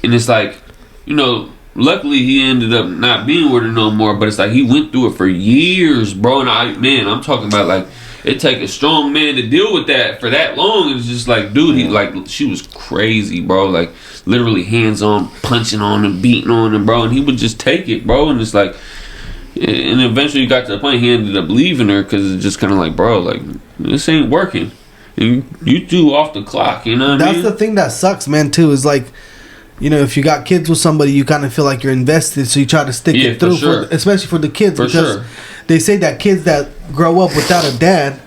And it's like, you know, luckily he ended up not being with her no more. But it's like he went through it for years, bro. And I'm talking about like, it take a strong man to deal with that for that long. It's just like, dude, she was crazy, bro. Like, literally hands on, punching on him, beating on him, bro. And he would just take it, bro. And it's like, and eventually got to the point he ended up leaving her because it's just kind of like, bro, like, this ain't working. And you two off the clock, you know what I That's mean? the thing that sucks, man, too, is like, you know, if you got kids with somebody, you kind of feel like you're invested, so you try to stick it through, for sure. especially for the kids, For because sure. they say that kids that grow up without a dad,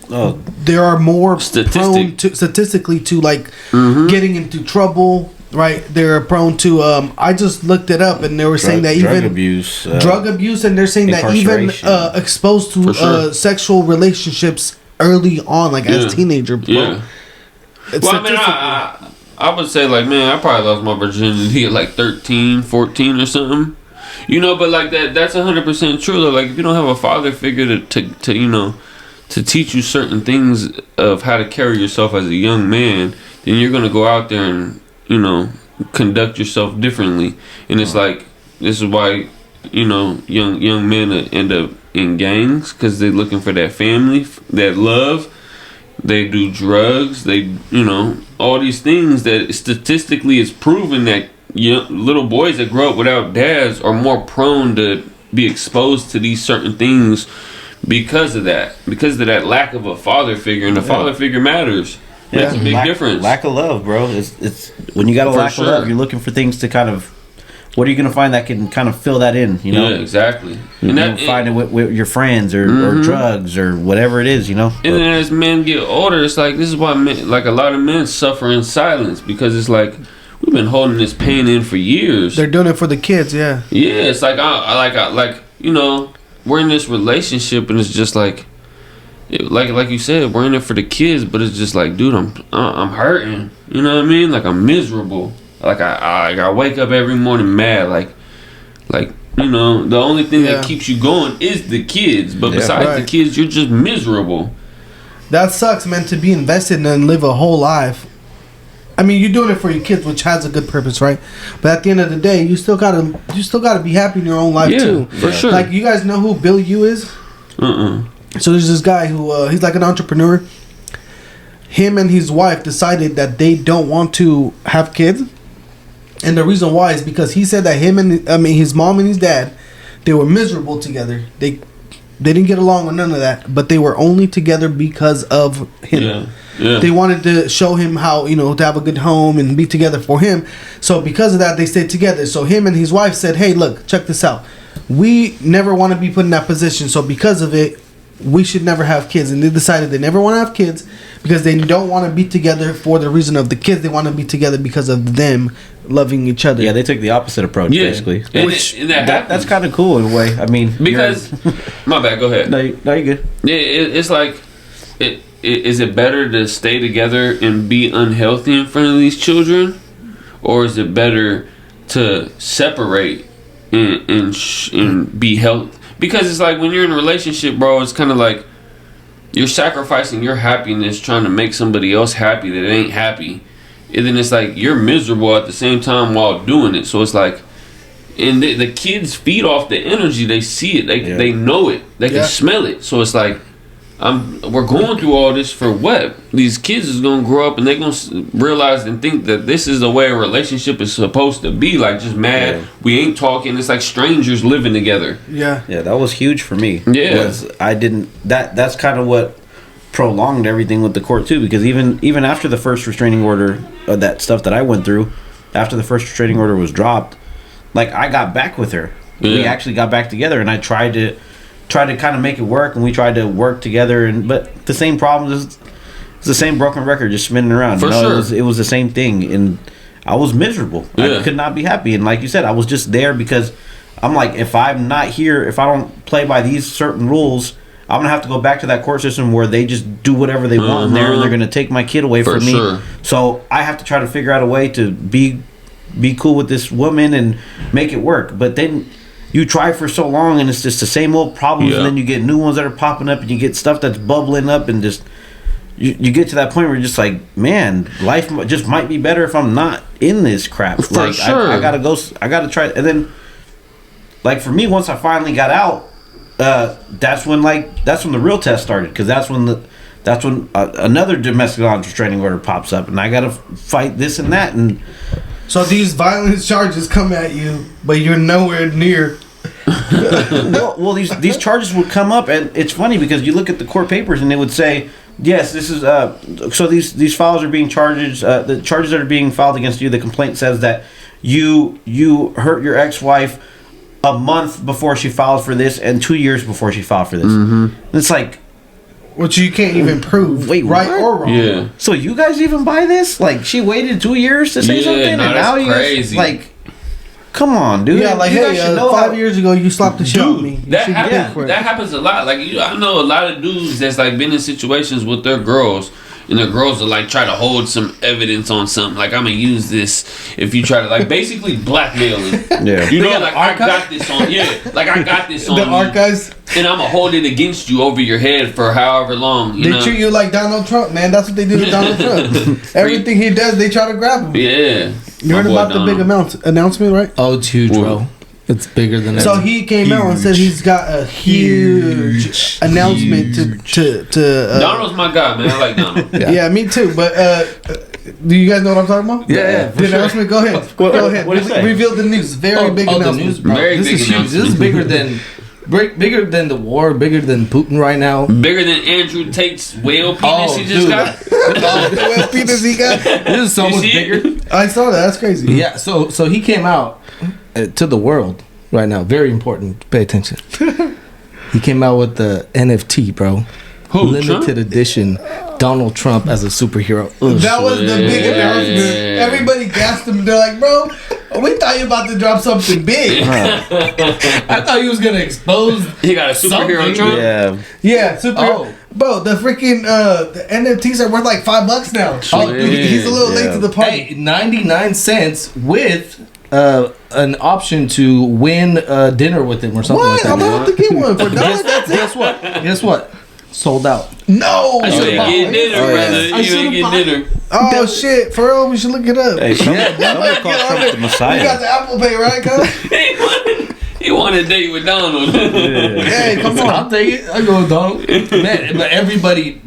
Oh, there are more Statistic. prone to statistically to like Mm-hmm. getting into trouble, right? They're prone to I just looked it up and they were saying that drug even abuse, drug abuse, and they're saying that even incarceration. exposed to For sure. sexual relationships early on, like as teenager, bro. Yeah. Well, I mean, I would say, like, man, I probably lost my virginity at, like, 13, 14 or something. You know, but, like, that's 100% true, though. Like, if you don't have a father figure to you know, to teach you certain things of how to carry yourself as a young man, then you're going to go out there and, you know, conduct yourself differently. And it's like, this is why, you know, young men end up in gangs, because they're looking for that family, that love. They do drugs. They, you know, all these things that statistically is proven that little boys that grow up without dads are more prone to be exposed to these certain things because of that lack of a father figure. And the father figure matters. Makes a big difference. Lack of love, bro. It's when you got a lack of love, you're looking for things to kind of. What are you going to find that can kind of fill that in, you know? Yeah, exactly. You don't find it with your friends or drugs or whatever it is, you know? And then as men get older, it's like, this is why men, like a lot of men suffer in silence, because it's like, we've been holding this pain in for years. They're doing it for the kids, yeah. Yeah, it's like, I you know, we're in this relationship and it's just like you said, we're in it for the kids, but it's just like, dude, I'm hurting. You know what I mean? Like, I'm miserable. Like I wake up every morning mad, like you know, the only thing that keeps you going is the kids. But besides the kids, you're just miserable. That sucks, man. To be invested and live a whole life. I mean, you're doing it for your kids, which has a good purpose, right? But at the end of the day, you still gotta be happy in your own life too. For sure. Like, you guys know who Bill Yu is? So there's this guy who he's like an entrepreneur. Him and his wife decided that they don't want to have kids. And the reason why is because he said that his mom and his dad, they were miserable together. They didn't get along or none of that, but they were only together because of him. Yeah. They wanted to show him how, you know, to have a good home and be together for him. So because of that, they stayed together. So him and his wife said, hey, look, check this out. We never want to be put in that position. So because of it, we should never have kids. And they decided they never want to have kids because they don't want to be together for the reason of the kids. They want to be together because of them loving each other. Yeah, they took the opposite approach, basically. And that's kind of cool in a way. I mean, because my bad. Go ahead. No, you're good. Yeah, it's like, is it better to stay together and be unhealthy in front of these children, or is it better to separate and be healthy? Because it's like, when you're in a relationship, bro, it's kind of like you're sacrificing your happiness trying to make somebody else happy that ain't happy. And then it's like you're miserable at the same time while doing it. So it's like, and the kids feed off the energy. They see it. They know it. They can smell it. So it's like, we're going through all this for what? These kids is going to grow up and they're going to realize and think that this is the way a relationship is supposed to be. Like, just mad. Yeah. We ain't talking. It's like strangers living together. Yeah. Yeah, that was huge for me. Yeah. That's kind of what prolonged everything with the court too, because even after the first restraining order, that stuff that I went through, after the first restraining order was dropped, like, I got back with her. Yeah. We actually got back together, and I tried to kind of make it work, and we tried to work together, but the same problems, it's the same broken record just spinning around. For sure. It was the same thing, and I was miserable. I could not be happy, and like you said, I was just there because I'm like, if I'm not here, if I don't play by these certain rules, I'm gonna have to go back to that court system where they just do whatever they want in there, and they're gonna take my kid away from me. Sure. So I have to try to figure out a way to be cool with this woman and make it work. But then you try for so long, and it's just the same old problems, and then you get new ones that are popping up, and you get stuff that's bubbling up, and just you get to that point where you're just like, man, life just might be better if I'm not in this crap. For sure. I gotta try. And then, like, for me, once I finally got out, that's when the real test started, because that's when another domestic violence restraining order pops up, and I gotta fight this and that. And so these violence charges come at you, but you're nowhere near. well, these charges would come up, and it's funny because you look at the court papers and they would say, yes, this is so these files are being charged. The charges that are being filed against you, the complaint says that you hurt your ex-wife a month before she filed for this and 2 years before she filed for this. And it's like, which you can't even prove. Wait, right what? or wrong. Yeah. So you guys even buy this? Like, she waited 2 years to say something, and now you guys, like, come on, dude. Yeah, like, hey, 5 years ago you slapped the shit out of me. That happens a lot. Like, I know a lot of dudes that's like been in situations with their girls, and the girls will like try to hold some evidence on something. Like I'm gonna use this if you try to like basically blackmailing. Yeah. You know, like I got this on. Yeah, like I got this on The you, archives. and I'm gonna hold it against you over your head for however long. You They know? treat you like Donald Trump, man. That's what they do to Donald Trump. Everything he does, they try to grab him. Yeah. You heard about the big announcement, right? Oh, it's huge, bro. It's bigger than that. So he came out and said he's got a huge announcement to Donald's my guy, man. I like Donald. yeah, me too. But do you guys know what I'm talking about? Yeah, The announcement. Go ahead. Go ahead. What'd it say? Reveal the news. Very big the announcement. news, bro. Very This big is huge. announcement. This is bigger than the war, bigger than Putin right now. Bigger than Andrew Tate's whale penis he just dude. got. What penis he got? This is so You much see it? bigger. I saw that. That's crazy. Yeah, so he came out to the world right now. Very important. Pay attention. He came out with the NFT, bro. Who, Limited Trump? edition Donald Trump as a superhero. Ugh. That was the big Yeah. announcement. Everybody gassed him. They're like, bro, we thought you about to drop something big. I thought he was gonna expose. He got a superhero Something. Trump. Yeah. Yeah, super. Oh. Bro, the freaking the NFTs are worth like $5 now. Oh, dude, he's a little late to the party. Hey, 99 cents with an option to win dinner with him or something What? like I'm that. about to get one for $1. That's it. Guess what? Sold out. No. You ain't getting dinner, Oh, yeah. brother. I You ain't should've getting dinner. Oh shit! For real, we should look it up. Hey, somebody call Trump the You got Messiah. the Apple Pay, right, cuz? He wanted to date with Donald. Hey, come on. I'll take it. I go, Donald. Man, but everybody,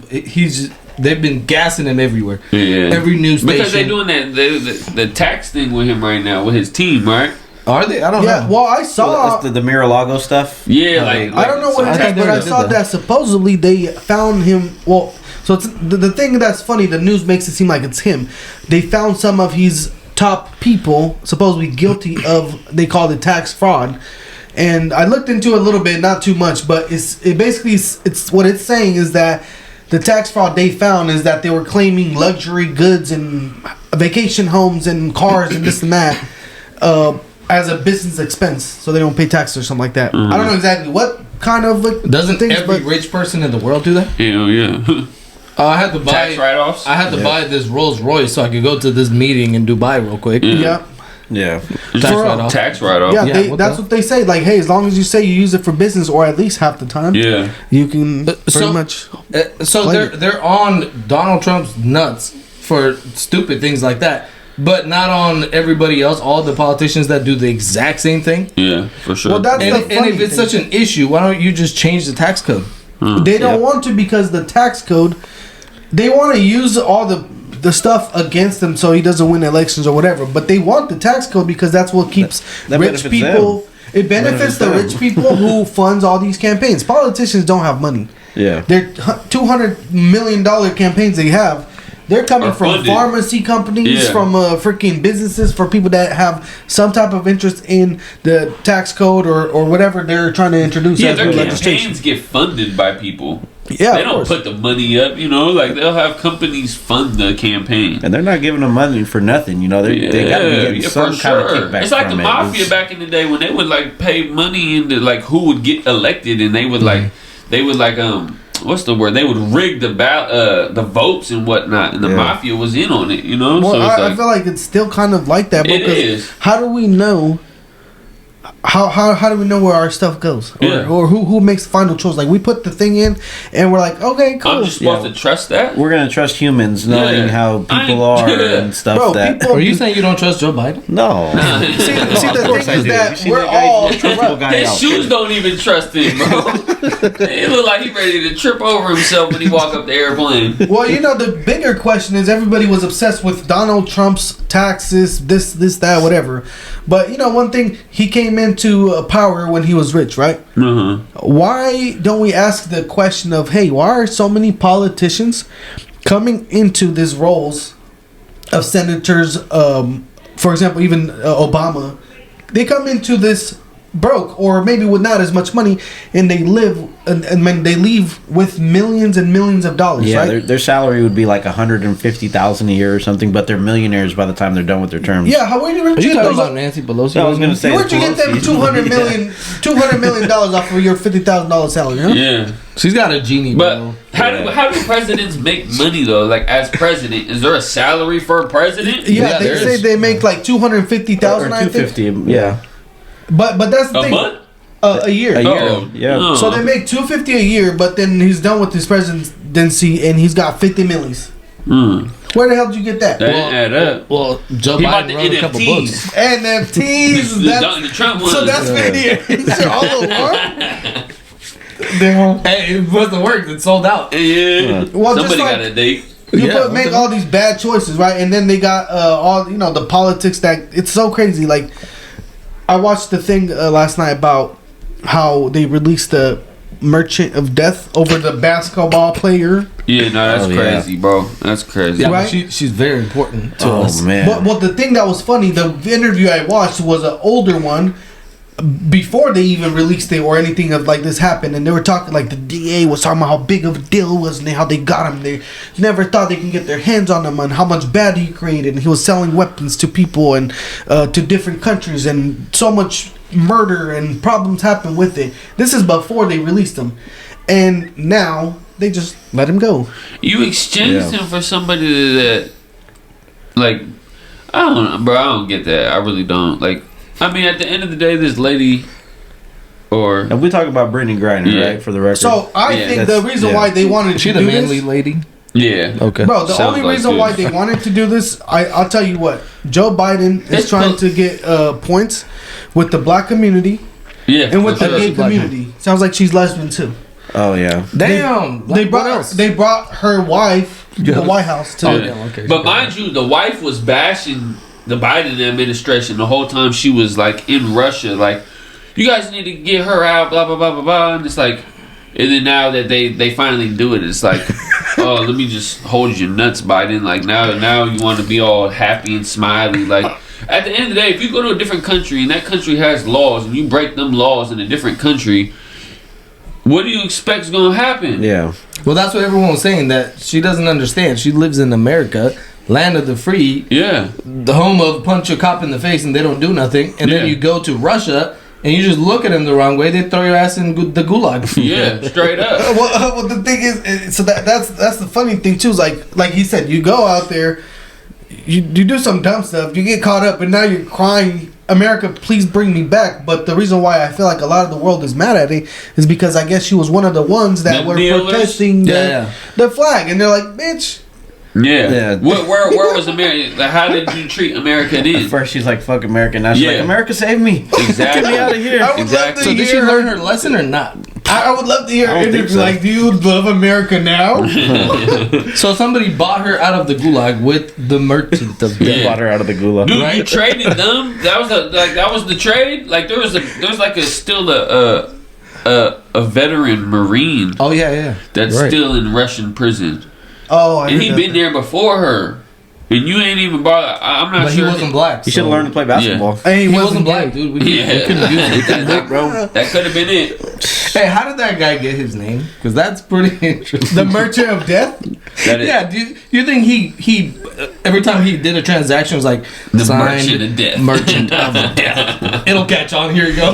they've been gassing him everywhere. Yeah. Every news station. Because they're doing that the tax thing with him right now with his team, right? Are they? I don't Yeah. know. Well, I Well, saw. that's the Mar-a-Lago stuff. Yeah, like I don't know what I it thought is, they but I already saw did that supposedly they found him. Well, so it's the thing that's funny. The news makes it seem like it's him. They found some of his top people supposedly guilty of. They called it tax fraud, and I looked into it a little bit, not too much, but it's what it's saying is that the tax fraud they found is that they were claiming luxury goods and vacation homes and cars and this and that. As a business expense, so they don't pay taxes or something like that. I don't know exactly what kind of Doesn't things, every but rich person in the world do that? hell yeah. I had to buy Tax write-offs. I had to buy this Rolls Royce so I could go to this meeting in Dubai real quick. yeah, Yeah. Tax For- write-off. Tax write-off. yeah, Yeah, what that's the- what they say. Like, hey, as long as you say you use it for business or at least half the time, Yeah. you can pretty so- much. So Claim they're on Donald Trump's nuts for stupid things like that, but not on everybody else. All the politicians that do the exact same thing. Yeah, for sure. Well, that's And, the and funny if it's thing. such an issue, why don't you just change the tax code? They don't want to because the tax code. They want to use all the stuff against him so he doesn't win elections or whatever. But they want the tax code because that's what keeps That rich benefits people. It benefits the Benefits rich people who funds all these campaigns. Politicians don't have money. Yeah. They're $200 million campaigns they have. They're coming Are from funded. pharmacy companies, Yeah. from freaking businesses, for people that have some type of interest in the tax code or whatever they're trying to introduce Yeah, as their new legislation. campaigns get funded by people. Yeah, They of don't course. put the money up, like they'll have companies fund the campaign. And they're not giving them money for nothing. They got to be getting some kind of kickback It's like from the it. mafia back in the day when they would like pay money into like who would get elected, and they would what's the word? They would rig the votes and whatnot, and the Yeah. mafia was in on it. Well, So it's I feel like it's still kind of like that. It Because is. how do we know? How do we know where our stuff goes, Yeah. or who makes the final choice? Like we put the thing in, and we're like, okay, cool. I'm just supposed to trust that. We're going to trust humans knowing Yeah. how people I- are yeah. and stuff Bro, that... people- Are you saying you don't trust Joe Biden? No. see, the course thing I is do. that You see we're that guy? all That truthful guy His out shoes there. don't even trust him, bro. It look like he ready to trip over himself when he walk up the airplane. Well, the bigger question is everybody was obsessed with Donald Trump's taxes, this, that, whatever. But one thing, he came into power when he was rich, right? Uh-huh. Why don't we ask the question of, hey, why are so many politicians coming into these roles of senators? For example, even Obama, they come into this broke or maybe with not as much money, and they live and when they leave with millions and millions of dollars. Yeah, right? their salary would be like $150,000 a year or something, but they're millionaires by the time they're done with their terms. Yeah, where did Are you you get talking those? about Nancy Pelosi? I was gonna say, Where'd you get them Pelosi. $200 million off of your $50,000 salary? Huh? Yeah. She's got a genie, But bro. how do presidents make money though? Like as president, is there a salary for a president? Yeah, they there say is. they make like $250,000. Or I think. $250. Yeah, But that's the A thing. month? A year. a year. Oh. Yeah. Oh. So they make $250 a year, but then he's done with his presidency and he's got 50 millies. Where the hell did you get that? That didn't add up. Well, Joe He bought Biden the wrote a couple NFTs. books. NFTs. The Trump one. So that's videos. All along. Damn. Hey, it wasn't work. It sold out. Yeah. Well, just Somebody like- got a date. You Yeah, make okay. all these bad choices, right? And then they got all the politics that it's so crazy. Like I watched the thing last night about how they released the Merchant of Death over the basketball player. Yeah, no, that's Oh, yeah. crazy, bro. That's crazy. Yeah, Right? but she's very important to Oh us. man. But the thing that was funny, the interview I watched was an older one before they even released it or anything of like this happened, and they were talking like the DA was talking about how big of a deal it was and how they got him. They never thought they can get their hands on him and how much bad he created. And he was selling weapons to people and to different countries, and so much murder and problems happened with it. This is before they released him, and now they just let him go. You exchanged Yeah. him for somebody that, like, I don't know, bro. I don't get that. I really don't. Like, I mean, at the end of the day, this lady, or And we talk about Brittany Griner, Yeah. right? For the record. So I Yeah, think the that's- reason yeah. why they wanted Is she to the do manly this, lady? yeah, Okay. bro, the Sounds only like reason it. why they wanted to do this, I'll tell you what, Joe Biden is It's trying po- to get points with the black community yeah, and with for the sure. gay community. Sounds like she's lesbian too. oh yeah. Damn. They what brought else? they brought her wife to Yeah. the White House too. Oh, Yeah. damn, okay. But mind you, the wife was bashing the Biden administration the whole time she was like in Russia. Like, you guys need to get her out, blah blah blah blah blah. And it's like, and then now that they finally do it, it's like, oh, let me just hold your nuts, Biden. Like now you want to be all happy and smiley. Like, at the end of the day, if you go to a different country and that country has laws and you break them laws in a different country, what do you expect is gonna happen? Yeah. Well, that's what everyone was saying, that she doesn't understand. She lives in America, land of the free, Yeah. the home of punch a cop in the face and they don't do nothing. And then Yeah. you go to Russia and you just look at them the wrong way, they throw your ass in the gulag. Yeah, straight up. Well, the thing is, so that's the funny thing too. Is like he said, you go out there, you do some dumb stuff, you get caught up, and now you're crying, America, please bring me back. But the reason why I feel like a lot of the world is mad at it is because I guess she was one of the ones that The were kneelers? protesting Yeah. the flag, and they're like, bitch. Yeah. Yeah. Where was America? Like, how did you treat America At then? first she's like, "Fuck America." Now she's Yeah. like, "America, save me! Exactly. Get me out of here!" I would Exactly. So love to did she hear learn her lesson or not? I would love to hear I her don't think interview. so. Like, do you love America now? So somebody bought her out of the gulag with the merchant of Yeah. death. Bought her out of the gulag. Dude, you Right? traded them? That was the trade? Like there was still a veteran Marine Oh yeah, yeah. that's Right. still in Russian prison. Oh, I And heard he that. been there before her. And you ain't even bought I'm not But sure. he wasn't black. You should have learned to play basketball. And He wasn't black, gay. dude. We Yeah. couldn't use it. that, bro. that could have been it. Hey, how did that guy get his name? Because that's pretty interesting. The Merchant of Death. That is Yeah, do you think he every time he did a transaction was like the signed merchant of death. Merchant of Death. It'll catch on. Here you go.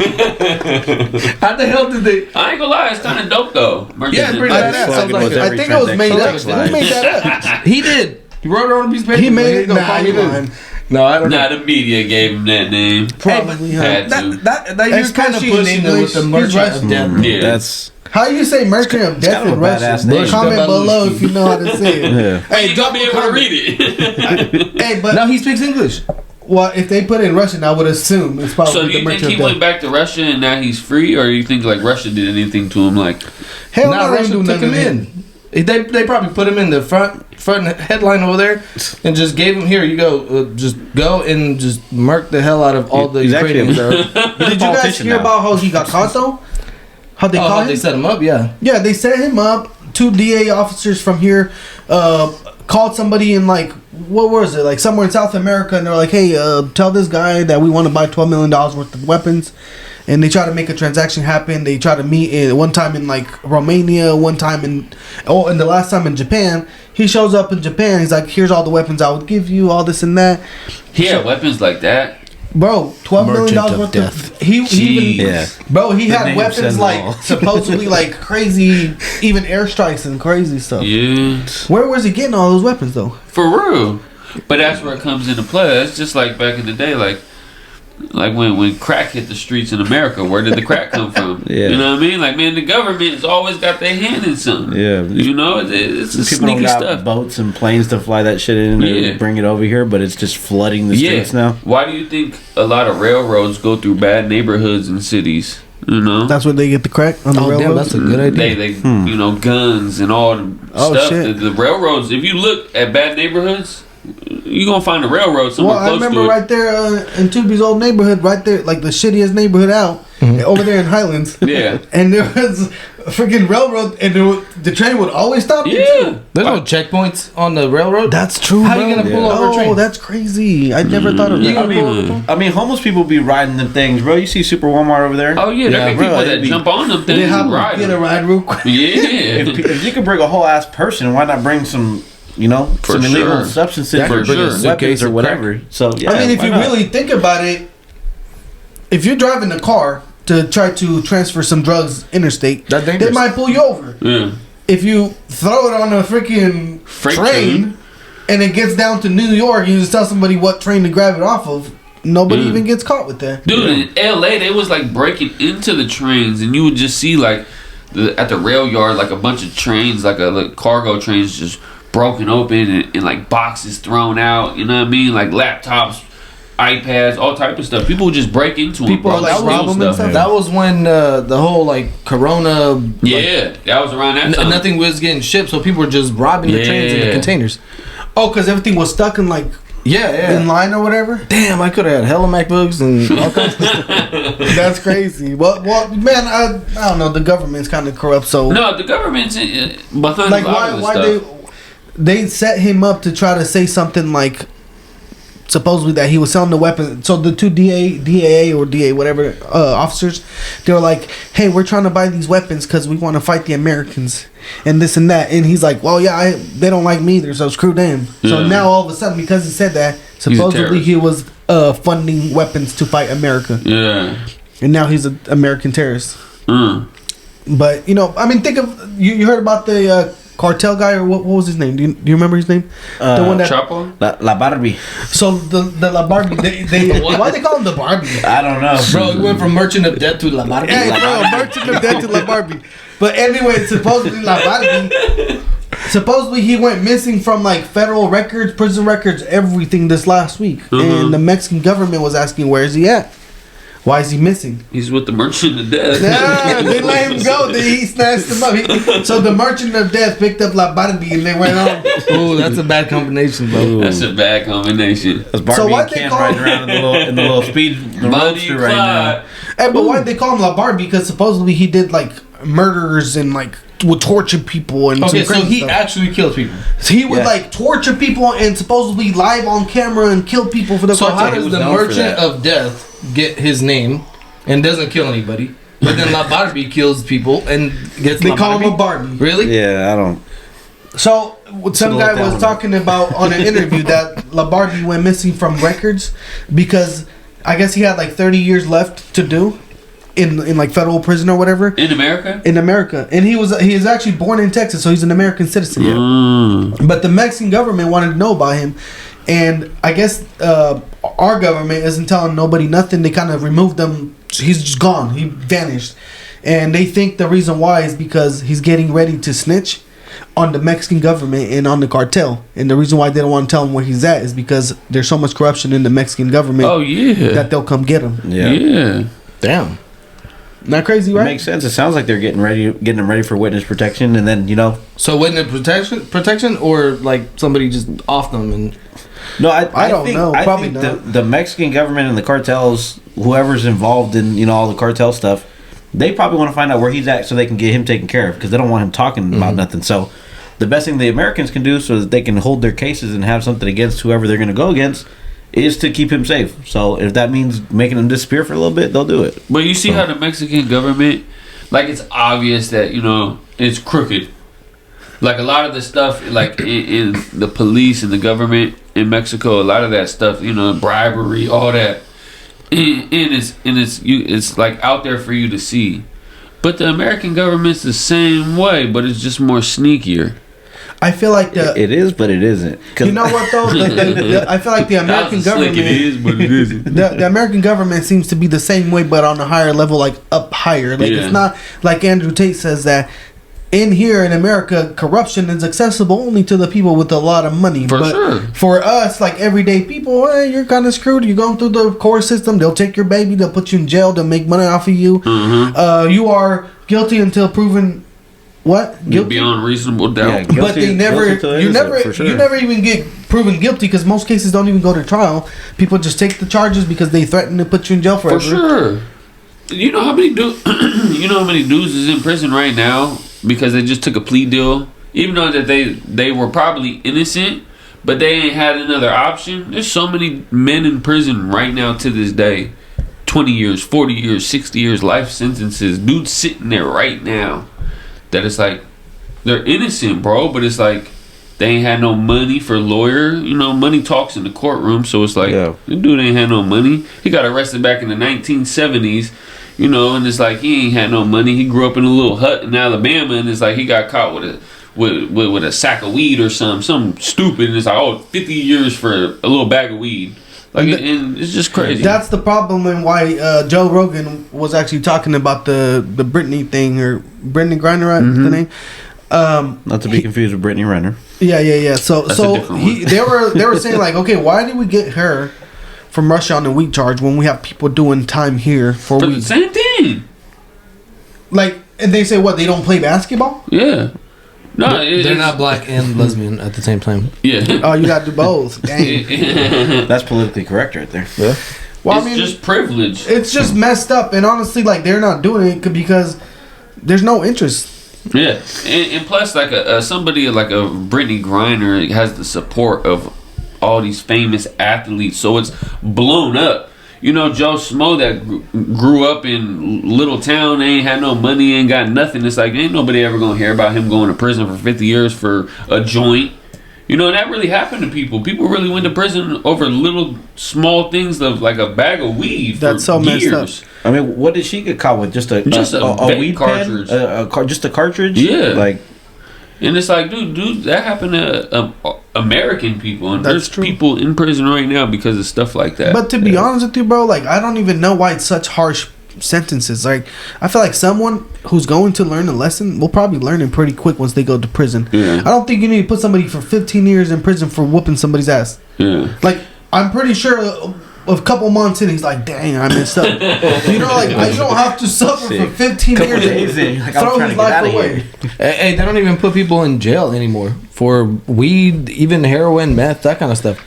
How the hell did they? I ain't gonna lie, it's kinda dope though. Merchant Yeah, it's of pretty Death. badass. Flagging Sounds with like I every think it was made up. transaction. Who made that up? he did. He wrote it on a piece of paper. He made Here it. you go, Nah, call he me this. lying. No, I don't know. Nah, the media gave him that name. Probably. huh? Had to. That you're kind of Especially in pushing it English. with the He's merchant Russian. of death. Yeah. That's How you say Merchant of Death kind of in a badass Russian? name. Comment below if you know how to say it. yeah. Hey, you gonna be able to comment. read it. Hey, but Now he speaks English. well, if they put it in Russian, I would assume it's probably So do the you think Merchant he of Death. went back to Russia and now he's free, or do you think like Russia did anything to him? Like, Hell Now no, they Russia do took nothing him in. They probably put him in the front headline over there and just gave him, here you go, just go and just murk the hell out of all the He's actually Ukrainians. a- There. Did you guys politician hear now. about how he got caught though? How they Oh, caught they him? set him up, yeah. Yeah, they set him up. 2 DA officers from here called somebody in like what was it, like somewhere in South America, and they're like, "Hey, tell this guy that we want to buy $12 million worth of weapons." and they try to make a transaction happen. They try to meet one time in like Romania, one time and the last time in Japan. He shows up in Japan. He's like, "Here's all the weapons I would give you, all this and that." He had weapons like that. Bro, $12 million Merchant of worth death. of he even Yeah. bro, he The had name weapons says it like all. supposedly like crazy, even airstrikes and crazy stuff. Yeah. Where was he getting all those weapons though? For real. But that's where it comes into play. It's just like back in the day, like when crack hit the streets in America, where did the crack come from? Yeah. You know what I mean? Like, man, the government has always got their hand in something. Yeah. You know, it's a People don't sneaky got stuff. boats and planes to fly that shit in Yeah. and bring it over here, but it's just flooding the streets now. Why do you think a lot of railroads go through bad neighborhoods and cities? You know? That's where they get the crack on the Oh, damn, railroad. that's a good idea. They you know, guns and all the Oh, stuff. shit. The railroads, if you look at bad neighborhoods, you're going to find a railroad somewhere Well, I close remember to it. right there in Tubi's old neighborhood, right there, like the shittiest neighborhood out, over there in Highlands. Yeah. And there was a freaking railroad, and the train would always stop. there, Yeah. too. There's no checkpoints on the railroad. That's true. How bro. you gonna pull over a Oh, train? that's crazy. I never thought of You that. can I mean, homeless people be riding them things, bro. You see Super Walmart over there. Oh, yeah. There Yeah, be bro, people it'd that be- jump on them They things have and to ride get a them. ride real quick. Yeah. If you could bring a whole ass person, why not bring some, For some illegal sure. substances Yeah, or for sure. weapons Suitcase or of whatever? So yeah, I mean, if why you not? really think about it, if you're driving a car to try to transfer some drugs interstate, That's they dangerous. might pull you over. Yeah. If you throw it on a freaking Freight train and it gets down to New York, you just tell somebody what train to grab it off of. Nobody Mm. even gets caught with that. Dude, in LA, they was like breaking into the trains, and you would just see like at the rail yard, like a bunch of trains, like cargo trains, just broken open and like boxes thrown out. You know what I mean? Like laptops, iPads, all type of stuff. People would just break into them. People bro. like Steal rob 'em and stuff? That was when the whole like Corona. Like, Yeah, that was around that time. nothing was getting shipped, so people were just robbing the trains in the Yeah. containers. Oh, because everything was stuck in like Yeah, in line or whatever. Damn, I could have had hella MacBooks and all kinds of stuff. That's crazy. Well, man, I don't know. The government's kind of corrupt. So No, the government's behind like, a lot of this why stuff. they set him up to try to say something like supposedly that he was selling the weapon. So the two DAA or DA whatever officers, they were like, "Hey, we're trying to buy these weapons because we want to fight the Americans and this and that." And he's like, "Well, yeah, they don't like me either, so screw them." So Yeah. now all of a sudden, because he said that, He's a supposedly terrorist. he was funding weapons to fight America, Yeah. and now he's an American terrorist. Mm. But I mean, think of you heard about the cartel guy, or what was his name? Do you remember his name? The one that Chapo? La Barbie. so the La Barbie, they why they call him the Barbie? I don't know, Bro, it went from Merchant of Death to La Barbie. Hey, bro, merchant of death to La Barbie. But anyway, supposedly La Barbie, supposedly he went missing from like federal records, prison records, everything this last week, and the Mexican government was asking, where is he at? Why is he missing? He's with the Merchant of Death. Yeah, they let him go. He snatched him up. So the merchant of death picked up La Barbie and they went on. Oh, that's a bad combination, bro. That's a bad combination. That's Barbie So why'd and they Ken call- riding around in the little speed the Bonnie roadster and right now. Clyde. Hey, but why'd they call him La Barbie? Because supposedly he did like murders and like would torture people and Okay, some so crazy he stuff. actually kills people. He would Yeah. like torture people and supposedly live on camera and kill people for the So how cartel. he does was the known for Merchant that. of Death get his name and doesn't kill anybody? But then La Barbie kills people and gets They La call him a Barbie? Barbie. Really? Yeah, I don't. So some Slow guy it down. was talking about on an interview that La Barbie went missing from records because I guess he had like 30 years left to do in like federal prison or whatever In America? in America, and he is actually born in Texas, so he's an American citizen. Mm. But the Mexican government wanted to know about him, and I guess our government isn't telling nobody nothing. They kind of removed him. He's just gone. He vanished, and they think the reason why is because he's getting ready to snitch on the Mexican government and on the cartel. And the reason why they don't want to tell him where he's at is because there's so much corruption in the Mexican government Oh, yeah. that they'll come get him. Yeah. Yeah. Damn. Not crazy, It right? makes sense. It sounds like they're getting them ready for witness protection, and then So witness protection, or like somebody just off them and no, I don't think, know. I Probably think not. the Mexican government and the cartels, whoever's involved in all the cartel stuff, they probably want to find out where he's at so they can get him taken care of because they don't want him talking about nothing. So the best thing the Americans can do so that they can hold their cases and have something against whoever they're going to go against is to keep him safe. So if that means making him disappear for a little bit, they'll do it. But you see how the Mexican government, like, it's obvious that, you know, it's crooked. Like, a lot of the stuff, like, in the police and the government in Mexico, a lot of that stuff, you know, bribery, all that, and it's like out there for you to see. But the American government's the same way, but it's just more sneakier. I feel like It is, but it isn't. You know what though? I feel like the American government. It is, but it isn't. The American government seems to be the same way, but on a higher level, like up higher. Like it's not like Andrew Tate says that. In here in America, corruption is accessible only to the people with a lot of money. For but sure. For us, like everyday people, hey, you're kind of screwed. You're going through the court system. They'll take your baby. They'll put you in jail. They'll make money off of you. Mm-hmm. You are guilty until proven what? Guilty? Beyond reasonable doubt. Yeah, But they never, you never even get proven guilty because most cases don't even go to trial. People just take the charges because they threaten to put you in jail forever. For sure. You know how many dudes is in prison right now because they just took a plea deal, even though that they were probably innocent, but they ain't had another option. There's so many men in prison right now to this day, 20 years, 40 years, 60 years, life sentences. Dudes sitting there right now that it's like they're innocent, bro, but it's like they ain't had no money for a lawyer. You know, money talks in the courtroom, so it's like the dude ain't had no money. He got arrested back in the 1970s. You know, and it's like he ain't had no money. He grew up in a little hut in Alabama, and it's like he got caught with a sack of weed or something stupid, and it's like 50 years for a little bag of weed. Like, and it's just crazy. That's the problem, and why Joe Rogan was actually talking about the Britney thing, or Brittany Griner, right? The name. Not to be confused with Brittany Renner. Yeah. So different they were saying like, okay, why did we get her from Russia on the weed charge when we have people doing time here for weed? The same thing. Like, and they say what, they don't play basketball? Yeah. No, they're not black and lesbian at the same time. Yeah. Oh, you got to do both. Dang. That's politically correct right there. Yeah. Well, it's just privilege. It's just messed up, and honestly, like, they're not doing it because there's no interest. Yeah, and plus, like somebody like a Brittany Griner has the support of all these famous athletes, so it's blown up. You know, Joe Smo that grew up in little town, ain't had no money, ain't got nothing. It's like ain't nobody ever gonna hear about him going to prison for 50 years for a joint. You know, and that really happened to people. People really went to prison over little small things of like a bag of weed. That's so years. messed up. I mean, what did she get caught with? Just a weed cartridge. Just a cartridge? Yeah. Like, and it's like, dude, that happened to American people, and That's there's true. people in prison right now because of stuff like that. But to be honest with you, bro, like, I don't even know why it's such harsh sentences. Like, I feel like someone who's going to learn a lesson will probably learn it pretty quick once they go to prison. Yeah. I don't think you need to put somebody for 15 years in prison for whooping somebody's ass. Yeah. Like, I'm pretty sure a couple months in, he's like, dang, I messed up. You know, like, you don't have to suffer for 15 couple years days in, like, I'm throw trying his to get life out of away. here. Hey, they don't even put people in jail anymore for weed, even heroin, meth, that kind of stuff.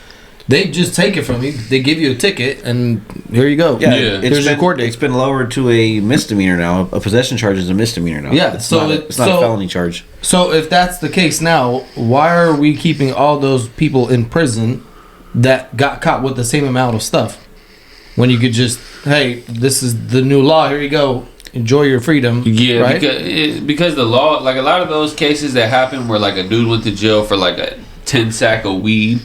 They just take it from you. They give you a ticket, and here you go. Yeah. Here's your court date. It's been lowered to a misdemeanor now. A possession charge is a misdemeanor now. Yeah, it's so not it's not a felony charge. So if that's the case now, why are we keeping all those people in prison that got caught with the same amount of stuff? When you could just, hey, this is the new law. Here you go. Enjoy your freedom. Yeah, right? because the law, like a lot of those cases that happened where like a dude went to jail for like a 10 sack of weed,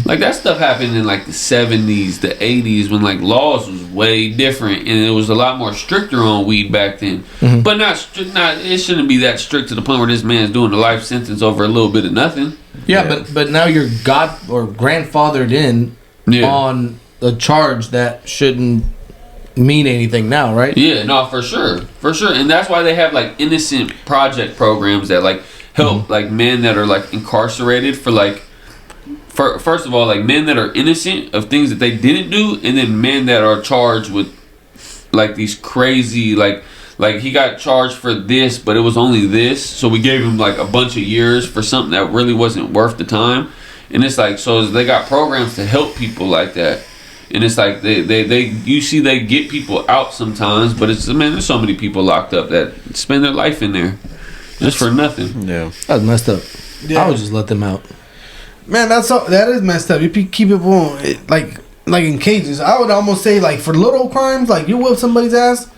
like that stuff happened in like the 70s, the 80s when like laws was way different and it was a lot more stricter on weed back then. But not it shouldn't be that strict to the point where this man's doing a life sentence over a little bit of nothing. Yeah, but now you're grandfathered in on a charge that shouldn't mean anything now, right? Yeah, no, for sure, and that's why they have like innocent project programs that like help like men that are like incarcerated for like first of all, like men that are innocent of things that they didn't do, and then men that are charged with like these crazy like he got charged for this but it was only this, so we gave him like a bunch of years for something that really wasn't worth the time. And it's like, so they got programs to help people like that. And it's like they get people out sometimes, but it's, man, there's so many people locked up that spend their life in there just for nothing. Yeah, That's messed up. Yeah. I would just let them out. Man, that is messed up. You keep it going. Like, like in cages. I would almost say like for little crimes, like you whoop somebody's ass,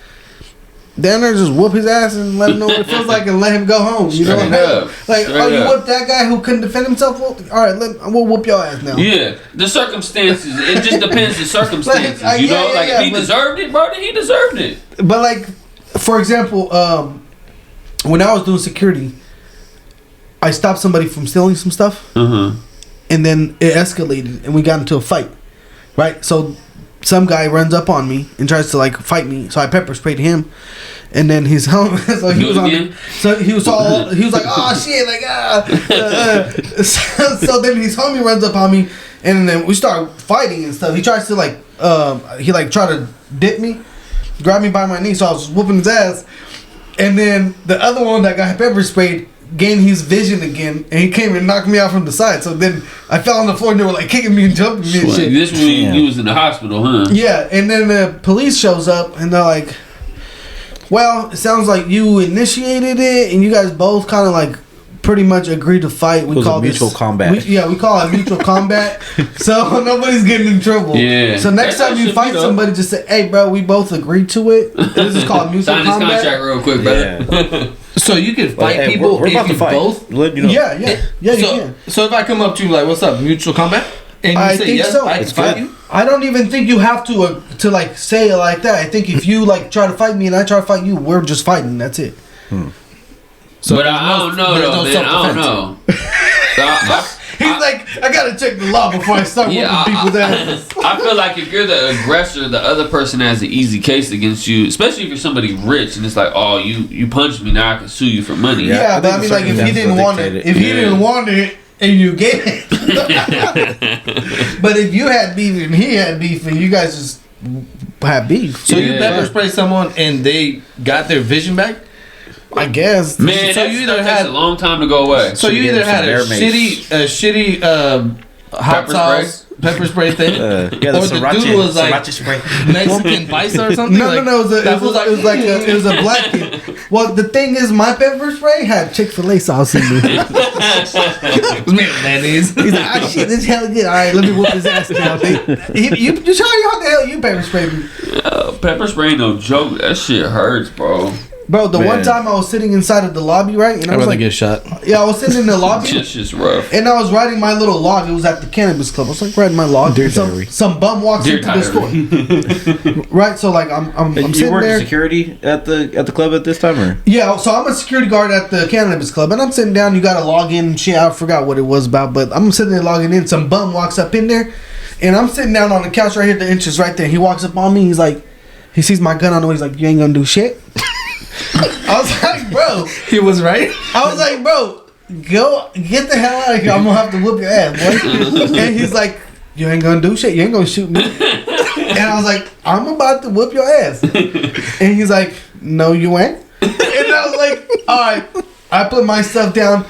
down there just whoop his ass and let him know what it feels like and let him go home. You know what I mean? Like, Straight oh, you up. whooped that guy who couldn't defend himself? Well, all right, we'll whoop your ass now. Yeah, the circumstances. It just depends the circumstances. Like, you yeah, know, yeah, like yeah, if he but- deserved it, bro, then he deserved it. But like, for example, when I was doing security, I stopped somebody from stealing some stuff, and then it escalated, and we got into a fight. Right, so some guy runs up on me and tries to like fight me, so I pepper sprayed him, and then his home. So he was on. So he was like, oh shit, like So then his homie runs up on me, and then we start fighting and stuff. He tries to like he like try to dip me, grab me by my knee, so I was whooping his ass, and then the other one that got pepper sprayed gained his vision again, and he came and knocked me out from the side. So then I fell on the floor, and they were like kicking me and jumping me and shit. This when you was in the hospital, huh? Yeah, and then the police shows up, and they're like, well, it sounds like you initiated it, and you guys both kind of like pretty much agreed to fight. We was call a mutual this combat. we call it mutual combat. So nobody's getting in trouble. Yeah. So next That's time how it you should fight be, though. somebody, just say, "Hey, bro, we both agreed to it. This is called mutual Sign this combat." contract real quick, brother. So you could fight Hey, people we're about if to you fight. both. Let you know. Yeah, you So, can. so if I come up to you like, "What's up, mutual combat?" and you I say think yes, so. I can It's fight good. you. I don't even think you have to like say it like that. I think if you like try to fight me and I try to fight you, we're just fighting. That's it. So But there's I don't know there's though, man. I don't self-defense. know. He's like, I gotta check the law before I start Yeah, whooping people's asses. I feel like if you're the aggressor, the other person has an easy case against you, especially if you're somebody rich and it's like, oh, you punched me, now I can sue you for money. Yeah, I but I think mean, like, if he the didn't want it, circumstances if he Yeah. didn't want it and you gave it, but if you had beef and he had beef and you guys just had beef, So you Yeah. pepper spray someone and they got their vision back. I guess. Man, So that you stuff either takes had- a long time to go away. So Should've you given either had some a bear mace. shitty hot Pepper sauce pepper spray thing, Yeah, the or the dude was like sriracha spray. Mexican bison or something. No, like, no, it was that was it was a black kid. Well, the thing is, my pepper spray had Chick-fil-A sauce in it. it was made of mayonnaise. He's like, ah, shit, this is hella good. All right, let me whoop his ass now. You tell you how the hell you pepper spray me. Pepper spray ain't no joke. That shit hurts, bro. Bro, the one Man. time I was sitting inside of the lobby, right? And I I'd was rather like, get shot. yeah, I was sitting in the lobby. Shit's just rough. And I was riding my little log. It was at the cannabis club. I was like riding my log. Dear and diary. some bum walks Dear into the store. Right, so like I'm You sitting work there. security at the club at this time, or Yeah, so I'm a security guard at the cannabis club, and I'm sitting down. You got to log in and shit. I forgot what it was about, but I'm sitting there logging in. Some bum walks up in there, and I'm sitting down on the couch right here. The inches right there. He walks up on me. He's like, he sees my gun on the way. He's like, you ain't gonna do shit. I was like, bro. He was right. I was like, bro, go get the hell out of here. I'm gonna have to whoop your ass, boy. And he's like, you ain't gonna do shit. You ain't gonna shoot me. And I was like, I'm about to whoop your ass. And he's like, no, you ain't. And I was like, all right. I put my stuff down.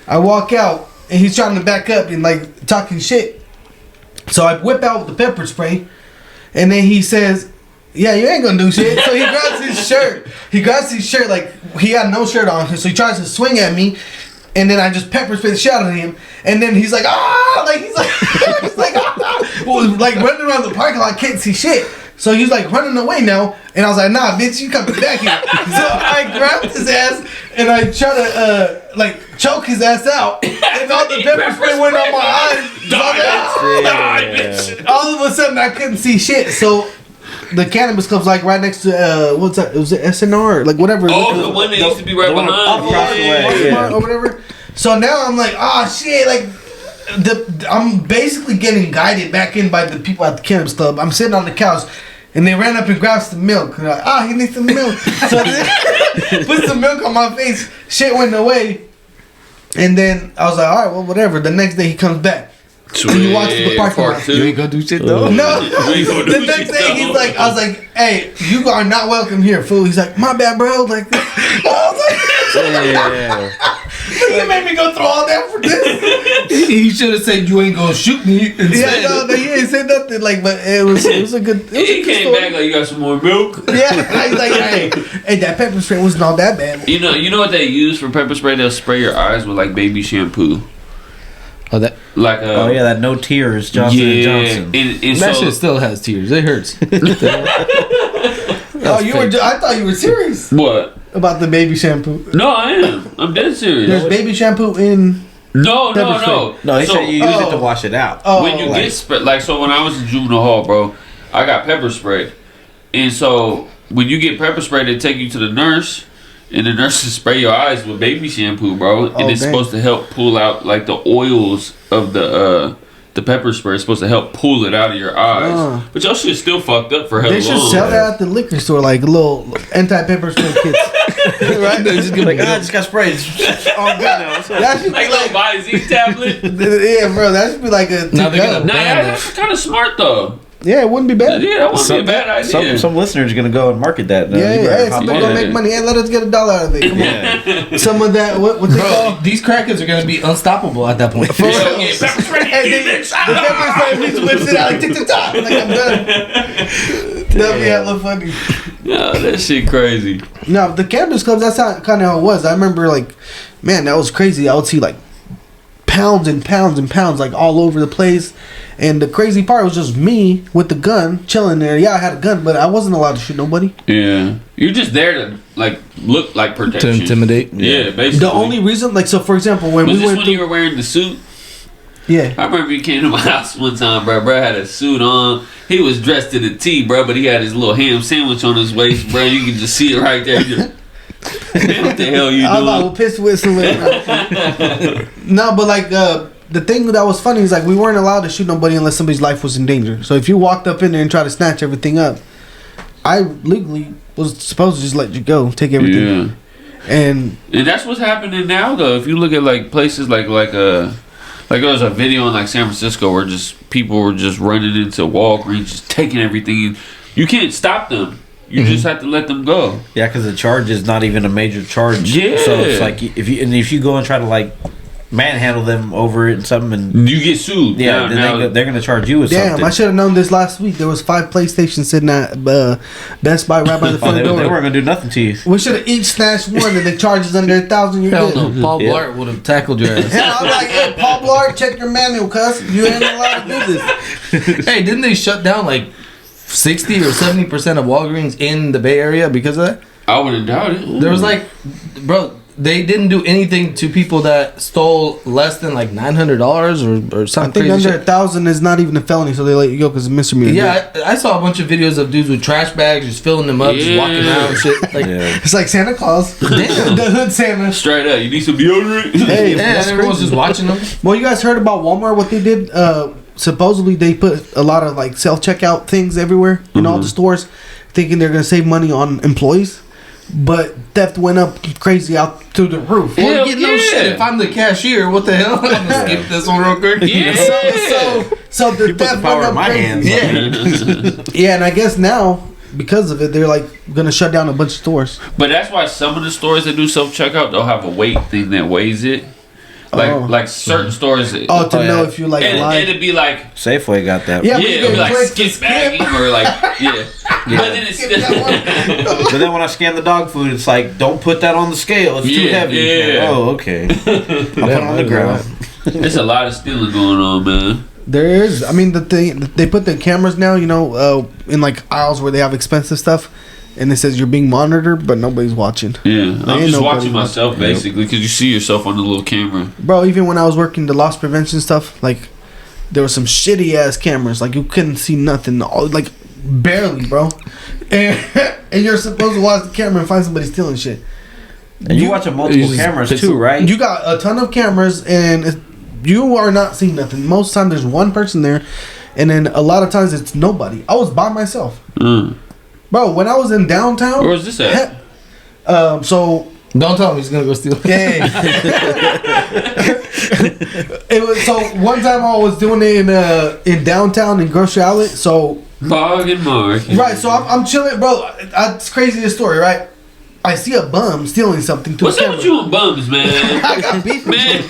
I walk out, and he's trying to back up and like talking shit. So I whip out the pepper spray, and then he says, yeah, you ain't gonna do shit. So he grabs his shirt. He grabs his shirt like he had no shirt on. So he tries to swing at me, and then I just pepper spray the shit out of him. And then he's like, ah, like he's like, he's like, ah, well, like running around the parking lot, can't see shit. So he's like running away now, and I was like, nah, bitch, you coming back here. So I grabbed his ass and I try to like choke his ass out, and all the pepper spray went on my eyes. So I was like, ah. All of a sudden I couldn't see shit. So the cannabis club's like right next to what's that? It was it SNR, like whatever. Oh, the one that used to be right the one behind. across the way, yeah. or whatever. So now I'm like, oh shit, like I'm basically getting guided back in by the people at the cannabis club. I'm sitting on the couch, and they ran up and grabbed some milk. And they're like, he needs some milk. So they put some milk on my face. Shit went away, and then I was like, all right, well, whatever. The next day he comes back. And he walks to the parking lot. You ain't gonna do shit though. No, ain't gonna do the next shit, day though. he's like, I was like, hey, you are not welcome here, fool. He's like, my bad, bro. Like, I was like, you made me go through all that for this. He should have said you ain't gonna shoot me. Instead. Yeah, no, he ain't said nothing. Like, but it was a good. It was a He good came story. back like, you got some more milk? Yeah, he's like, hey, that pepper spray wasn't all that bad. You know what they use for pepper spray? They'll spray your eyes with like baby shampoo. Oh, that like oh yeah, that no tears Johnson and Johnson. And That so, shit still has tears. It hurts. Oh, you were? I thought you were serious what? about the baby shampoo. No, I am. I'm dead serious. There's baby shampoo in. No. No, he said you use it to wash it out. Oh, When you get so when I was in juvenile hall, bro, I got pepper spray, and so when you get pepper spray, they take you to the nurse, and the nurses spray your eyes with baby shampoo, bro, and it's supposed to help pull out like the oils of the pepper spray. It's supposed to help pull it out of your eyes, but your shit's still fucked up for hell long. They should sell that at the liquor store, like little anti-pepper spray kits. Right? They're just like, I just got sprayed. All good now. That should Like be a little Visine tablet. yeah, bro. That should be like a. Now they're gonna Nah, ban that's that. kind of smart though. Yeah, it wouldn't be bad. Yeah, that wouldn't be a bad idea. Some listeners are gonna go and market that. Yeah, hey, somebody gonna make money. Hey, let us get $1 out of it. Come on. Some of that, what they call? Bro, these crackers are gonna be unstoppable at that point. For real. Yeah, pepper spray. Hey, the pepper spray just whips it out like tick-tock. Like I'm done. That'd be hella funny. Yeah, that shit crazy. No, the campus clubs, that's kind of how it was. I remember, like, man, that was crazy. I would see, like, pounds and pounds and pounds, like, all over the place. And the crazy part was just me with the gun chilling there. Yeah, I had a gun, but I wasn't allowed to shoot nobody. Yeah, you're just there to like look like To protection. intimidate. Yeah, basically. The only reason, like, so for example, when was we this went when through, you were wearing the suit? yeah, I remember you came to my house one time, bro. Bro had a suit on. He was dressed to the T, bro, but he had his little ham sandwich on his waist, bro. You can just see it right there. He just, what the hell you I was doing? like, piss whistle. No, but like the thing that was funny is like we weren't allowed to shoot nobody unless somebody's life was in danger. So if you walked up in there and tried to snatch everything up, I legally was supposed to just let you go, take everything. Yeah. And that's what's happening now, though. If you look at like places like there was a video in like San Francisco where just people were just running into Walgreens, just taking everything. You can't stop them. You just have to let them go. Yeah, because the charge is not even a major charge. Yeah. So it's like if you go and try to like manhandle them over it and something, and You get sued. yeah, Now- then they're gonna charge you with damn, something. I should have known this last week. There was 5 PlayStations sitting at Best Buy right by the Oh, front they door. weren't gonna do nothing to you. We should have each snatched one, and the charge is under 1,000. You're Hell good. no. Paul Yeah. Blart would have tackled your ass. Hell, I'm like, hey, Paul Blart, check your manual, cuz you ain't allowed to do this. Hey, didn't they shut down like 60 or 70% of Walgreens in the Bay Area because of that? I wouldn't doubt it. There was like, bro, they didn't do anything to people that stole less than like $900 or I something think crazy under shit. 1,000 is not even a felony, so they let you go because it's misdemeanor. Yeah, I saw a bunch of videos of dudes with trash bags just filling them up, just walking around and shit. Like, Yeah. It's like Santa Claus. Damn. The hood Santa. Straight up, you need some deodorant. Hey, yeah, that's everyone's crazy. just watching them. Well, you guys heard about Walmart? What they did? Supposedly they put a lot of like self checkout things everywhere in all the stores, thinking they're gonna save money on employees. But theft went up crazy out through the roof. Well, Hell you get no yeah. shit. If I'm the cashier, what the hell? I'm gonna skip this one real quick. Yeah. So the You put the theft power went in up my crazy. hands. Yeah, and I guess now because of it, they're like gonna shut down a bunch of stores. But that's why some of the stores that do self checkout, they'll have a weight thing that weighs it. Like certain stores. Oh, to Oh, know yeah. if you like and lied. it'd be like Safeway got that. Yeah, yeah, but you it'd be can like click to skip bagging or like yeah. But then it's Skip that one. But then when I scan the dog food, it's like, don't put that on the scale. It's too Yeah, heavy. yeah. Oh, okay. I'll put it on the ground. There's a lot of stealing going on, man. There is. I mean, the thing they put the cameras now, you know, in like aisles where they have expensive stuff, and it says you're being monitored, but nobody's watching. Yeah, ain't I'm just nobody watching myself basically because you see yourself on the little camera. Bro, even when I was working the loss prevention stuff, like there was some shitty ass cameras, like you couldn't see nothing, like barely, bro. And you're supposed to watch the camera and find somebody stealing shit. And you watch multiple you just cameras pick too, right? You got a ton of cameras, and you are not seeing nothing. Most of the time, there's one person there, and then a lot of times it's nobody. I was by myself, bro. When I was in downtown, Where was this at? So Don't tell him he's gonna go steal. yeah, it was so one time I was doing it in downtown in grocery outlet. So Bargain market. right, so I'm chilling, bro. It's crazy this story, right? I see a bum stealing something to What's a up camera. with you and bums, man? I got beef with Man,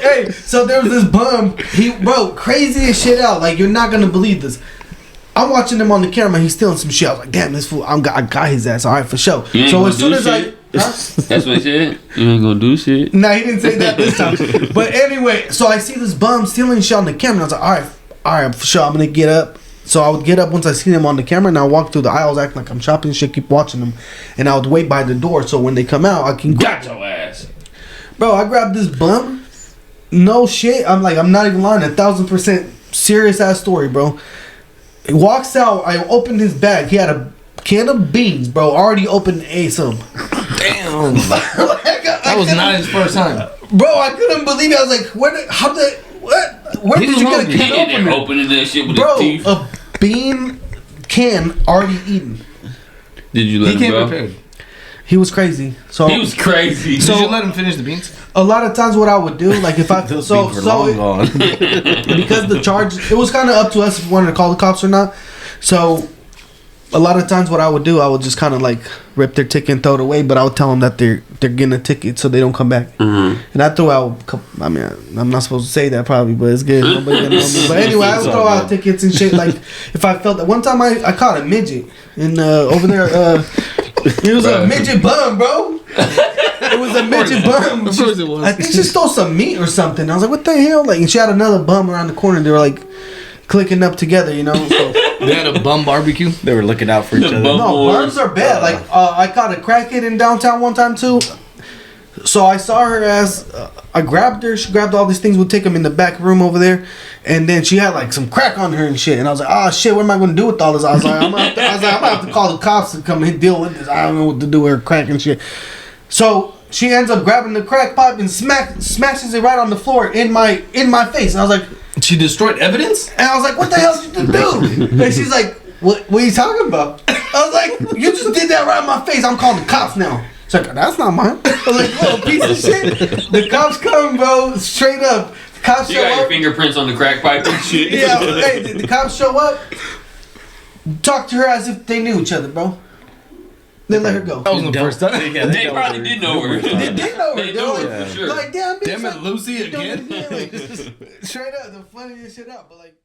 Hey, so there was this bum. Bro, crazy as shit out. Like, you're not gonna believe this. I'm watching him on the camera. He's stealing some shit. I was like, damn, this fool. I got his ass. All right, for sure. You ain't So gonna as soon do as I, shit? That's what he said. You ain't gonna do shit. Nah, he didn't say that this time. But anyway, so I see this bum stealing shit on the camera. I was like, all right, for sure, I'm gonna get up. So I would get up once I see him on the camera, and I walk through the aisles acting like I'm shopping shit, keep watching them, and I would wait by the door so when they come out, I can Got your ass. Bro, I grabbed this bum. No shit. I'm not even lying. 1,000% serious ass story, bro. He walks out. I opened his bag. He had a can of beans, bro. Already opened and ate some. Damn. That was not his first time. Bro, I couldn't believe it. I was like, what? Where did you get a He can in there opening that shit with bro, his teeth. a bean can already eaten. Did you let He him came go? prepared. He was crazy. So He was crazy. Did you let him finish the beans? a lot of times what I would do, like if I Those so beans were so long it- gone. because the charge, it was kind of up to us if we wanted to call the cops or not. So a lot of times what I would do, I would just kind of like rip their ticket and throw it away, but I would tell them that they're getting a ticket so they don't come back. Mm-hmm. And I throw out, I mean, I'm not supposed to say that probably, but it's good. Nobody gonna know me. But anyway, I would throw out tickets and shit. Like if I felt that one time I caught a midget and over there, it was a midget bum, bro. It was a midget bum. Of course it was. I think she stole some meat or something. I was like, what the hell? Like, and she had another bum around the corner. They were like clicking up together, you know. So. They had a bum barbecue. They were looking out for each other. bum- No, Boys. bums are bad. Like I caught a crackhead in downtown one time too. So I saw her as I grabbed her. She grabbed all these things. We'll take them in the back room over there, and then she had like some crack on her and shit. And I was like, oh shit, what am I going to do with all this? I was like, I'm gonna have to call the cops to come and deal with this. I don't know what to do with her crack and shit. So she ends up grabbing the crack pipe and smashes it right on the floor in my face. And I was like. She destroyed evidence? And I was like, what the hell did you do? And she's like, what are you talking about? I was like, you just did that right in my face. I'm calling the cops now. She's like, that's not mine. I was like, little piece of shit. The cops come, bro, straight up. The cops You show got your up. fingerprints on the crack pipe and shit. Yeah, hey, the cops show up. Talk to her as if they knew each other, bro. Then let her go. That wasn't the first time. Yeah, They probably did know her. They did know her. They They knew were her like, for sure. like, damn, bitch. Damn it, Lucy you doing again. it like, straight up, the funniest shit out. But like.